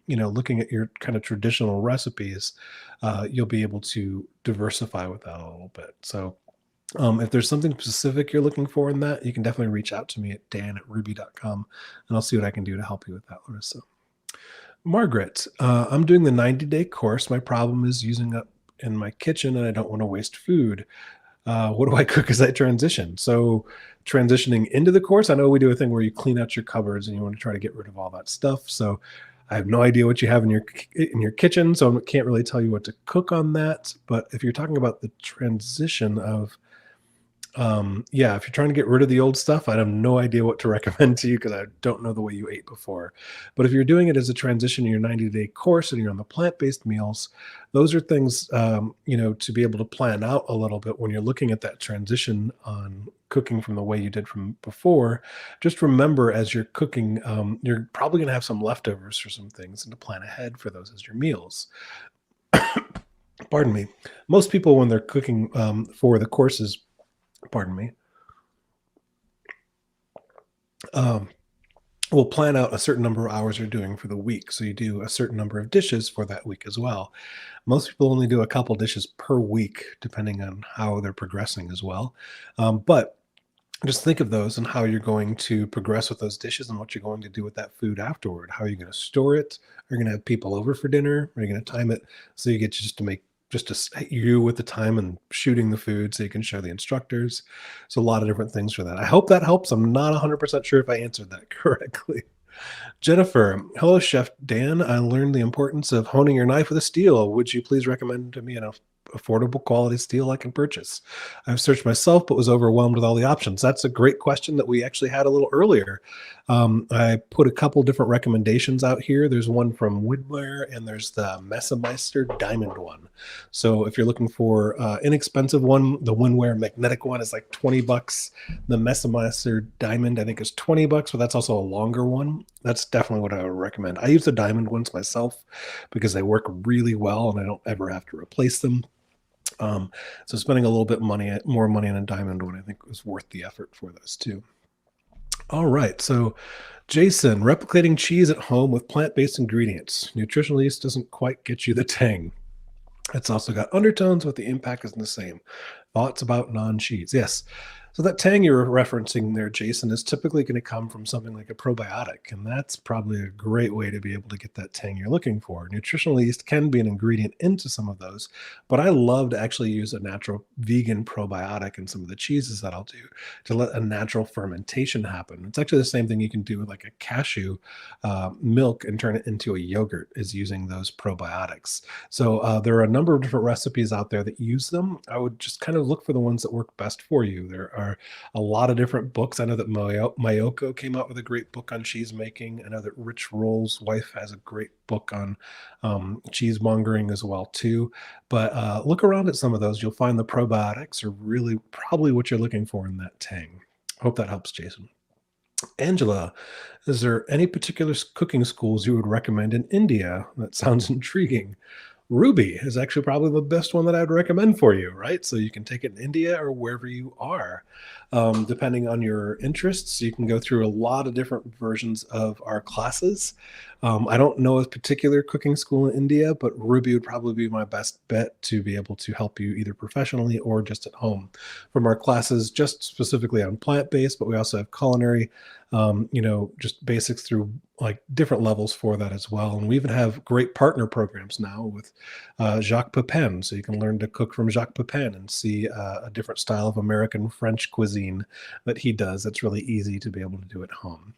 [SPEAKER 1] you know, looking at your kind of traditional recipes, you'll be able to diversify with that a little bit. So if there's something specific you're looking for in that, you can definitely reach out to me at dan@ruby.com and I'll see what I can do to help you with that, Larissa. Margaret, I'm doing the 90-day course. My problem is using up in my kitchen and I don't want to waste food. What do I cook as I transition? So, transitioning into the course, I know we do a thing where you clean out your cupboards and you want to try to get rid of all that stuff. So, I have no idea what you have in your kitchen, so I can't really tell you what to cook on that. But if you're talking about the transition of yeah, if you're trying to get rid of the old stuff, I have no idea what to recommend to you because I don't know the way you ate before. But if you're doing it as a transition in your 90-day course and you're on the plant-based meals, those are things you know, to be able to plan out a little bit when you're looking at that transition on cooking from the way you did from before. Just remember as you're cooking, you're probably going to have some leftovers for some things and to plan ahead for those as your meals. Pardon me. Most people, when they're cooking for the courses, pardon me, um, will plan out a certain number of hours you're doing for the week. So you do a certain number of dishes for that week as well. Most people only do a couple dishes per week, depending on how they're progressing as well. But just think of those and how you're going to progress with those dishes and what you're going to do with that food afterward. How are you going to store it? Are you going to have people over for dinner? Are you going to time it so you get just to make just you with the time and shooting the food so you can show the instructors? So a lot of different things for that. I hope that helps. I'm not 100% sure if I answered that correctly. Jennifer, hello, Chef Dan. I learned the importance of honing your knife with a steel. Would you please recommend to me an affordable quality steel I can purchase? I've searched myself, but was overwhelmed with all the options. That's a great question that we actually had a little earlier. I put a couple different recommendations out here. There's one from Woodware and there's the Mise-En-Place Diamond one. So if you're looking for inexpensive one, the Woodware magnetic one is like 20 bucks. The Mise-En-Place Diamond, I think, is 20 bucks, but that's also a longer one. That's definitely what I would recommend. I use the diamond ones myself because they work really well and I don't ever have to replace them. So spending a little bit more money on a diamond one, I think was worth the effort for those too. All right, so Jason, replicating cheese at home with plant-based ingredients. Nutritional yeast doesn't quite get you the tang. It's also got undertones, but the impact isn't the same. Thoughts about non-cheese? Yes. So that tang you're referencing there, Jason, is typically going to come from something like a probiotic, and that's probably a great way to be able to get that tang you're looking for. Nutritional yeast can be an ingredient into some of those, but I love to actually use a natural vegan probiotic in some of the cheeses that I'll do to let a natural fermentation happen. It's actually the same thing you can do with like a cashew milk and turn it into a yogurt, is using those probiotics. So there are a number of different recipes out there that use them. I would just kind of look for the ones that work best for you. There are a lot of different books. I know that Mayoko came out with a great book on cheese making. I know that Rich Roll's wife has a great book on cheesemongering as well too. But look around at some of those. You'll find the probiotics are really probably what you're looking for in that tang. Hope that helps, Jason. Angela, is there any particular cooking schools you would recommend in India? That sounds intriguing. Ruby is actually probably the best one that I'd recommend for you, right? So you can take it in India or wherever you are. Depending on your interests, you can go through a lot of different versions of our classes. I don't know a particular cooking school in India, but Ruby would probably be my best bet to be able to help you either professionally or just at home. From our classes, just specifically on plant-based, but we also have culinary, just basics through like different levels for that as well. And we even have great partner programs now with Jacques Pepin. So you can learn to cook from Jacques Pepin and see a different style of American French cuisine that he does. That's really easy to be able to do at home.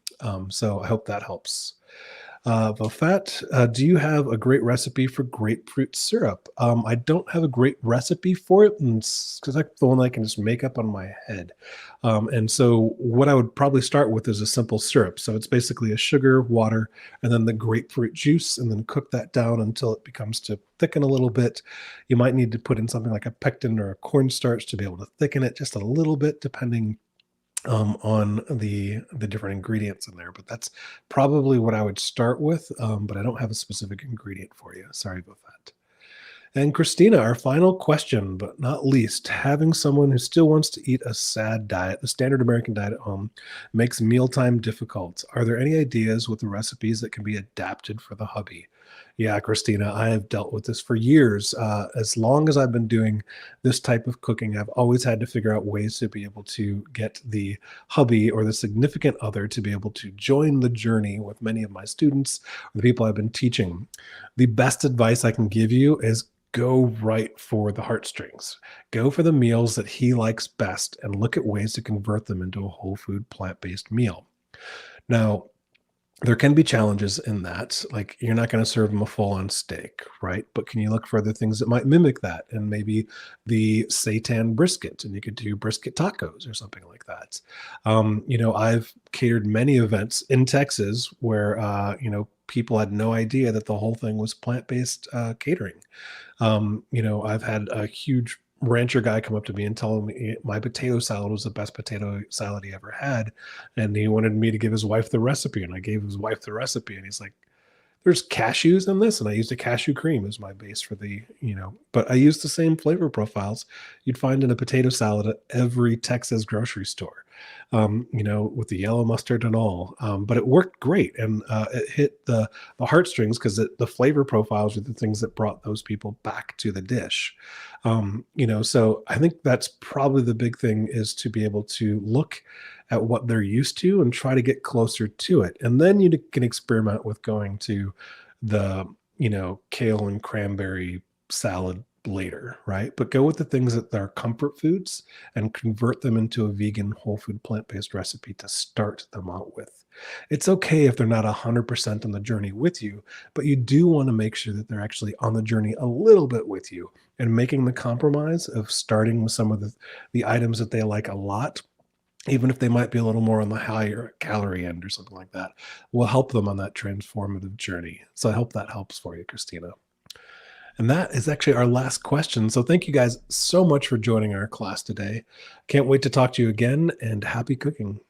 [SPEAKER 1] So I hope that helps. Vafat, do you have a great recipe for grapefruit syrup? I don't have a great recipe for it because that's the one I can just make up on my head. And so what I would probably start with is a simple syrup. So it's basically a sugar, water, and then the grapefruit juice, and then cook that down until it becomes to thicken a little bit. You might need to put in something like a pectin or a cornstarch to be able to thicken it just a little bit, depending on the different ingredients in there. But that's probably what I would start with. But I don't have a specific ingredient for you. Sorry about that. And Christina, our final question, but not least, having someone who still wants to eat a sad diet, the standard American diet at home, makes mealtime difficult. Are there any ideas with the recipes that can be adapted for the hubby? Yeah, Christina, I have dealt with this for years. As long as I've been doing this type of cooking, I've always had to figure out ways to be able to get the hubby or the significant other to be able to join the journey with many of my students or the people I've been teaching. The best advice I can give you is go right for the heartstrings. Go for the meals that he likes best and look at ways to convert them into a whole food plant-based meal. Now, there can be challenges in that. Like, you're not going to serve them a full-on steak, right? But can you look for other things that might mimic that? And maybe the seitan brisket, and you could do brisket tacos or something like that. I've catered many events in Texas where, people had no idea that the whole thing was plant-based catering. I've had a huge rancher guy come up to me and tell me my potato salad was the best potato salad he ever had. And he wanted me to give his wife the recipe. And I gave his wife the recipe. And he's like, there's cashews in this. And I used a cashew cream as my base for but I used the same flavor profiles you'd find in a potato salad at every Texas grocery store, with the yellow mustard and all. But it worked great. And it hit the heartstrings because the flavor profiles are the things that brought those people back to the dish. So I think that's probably the big thing, is to be able to look at what they're used to and try to get closer to it. And then you can experiment with going to the, kale and cranberry salad later, right? But go with the things that are comfort foods and convert them into a vegan, whole food, plant-based recipe to start them out with. It's okay if they're not 100% on the journey with you, but you do want to make sure that they're actually on the journey a little bit with you, and making the compromise of starting with some of the items that they like a lot, even if they might be a little more on the higher calorie end or something like that, will help them on that transformative journey. So I hope that helps for you, Christina. And that is actually our last question. So thank you guys so much for joining our class today. Can't wait to talk to you again, and happy cooking.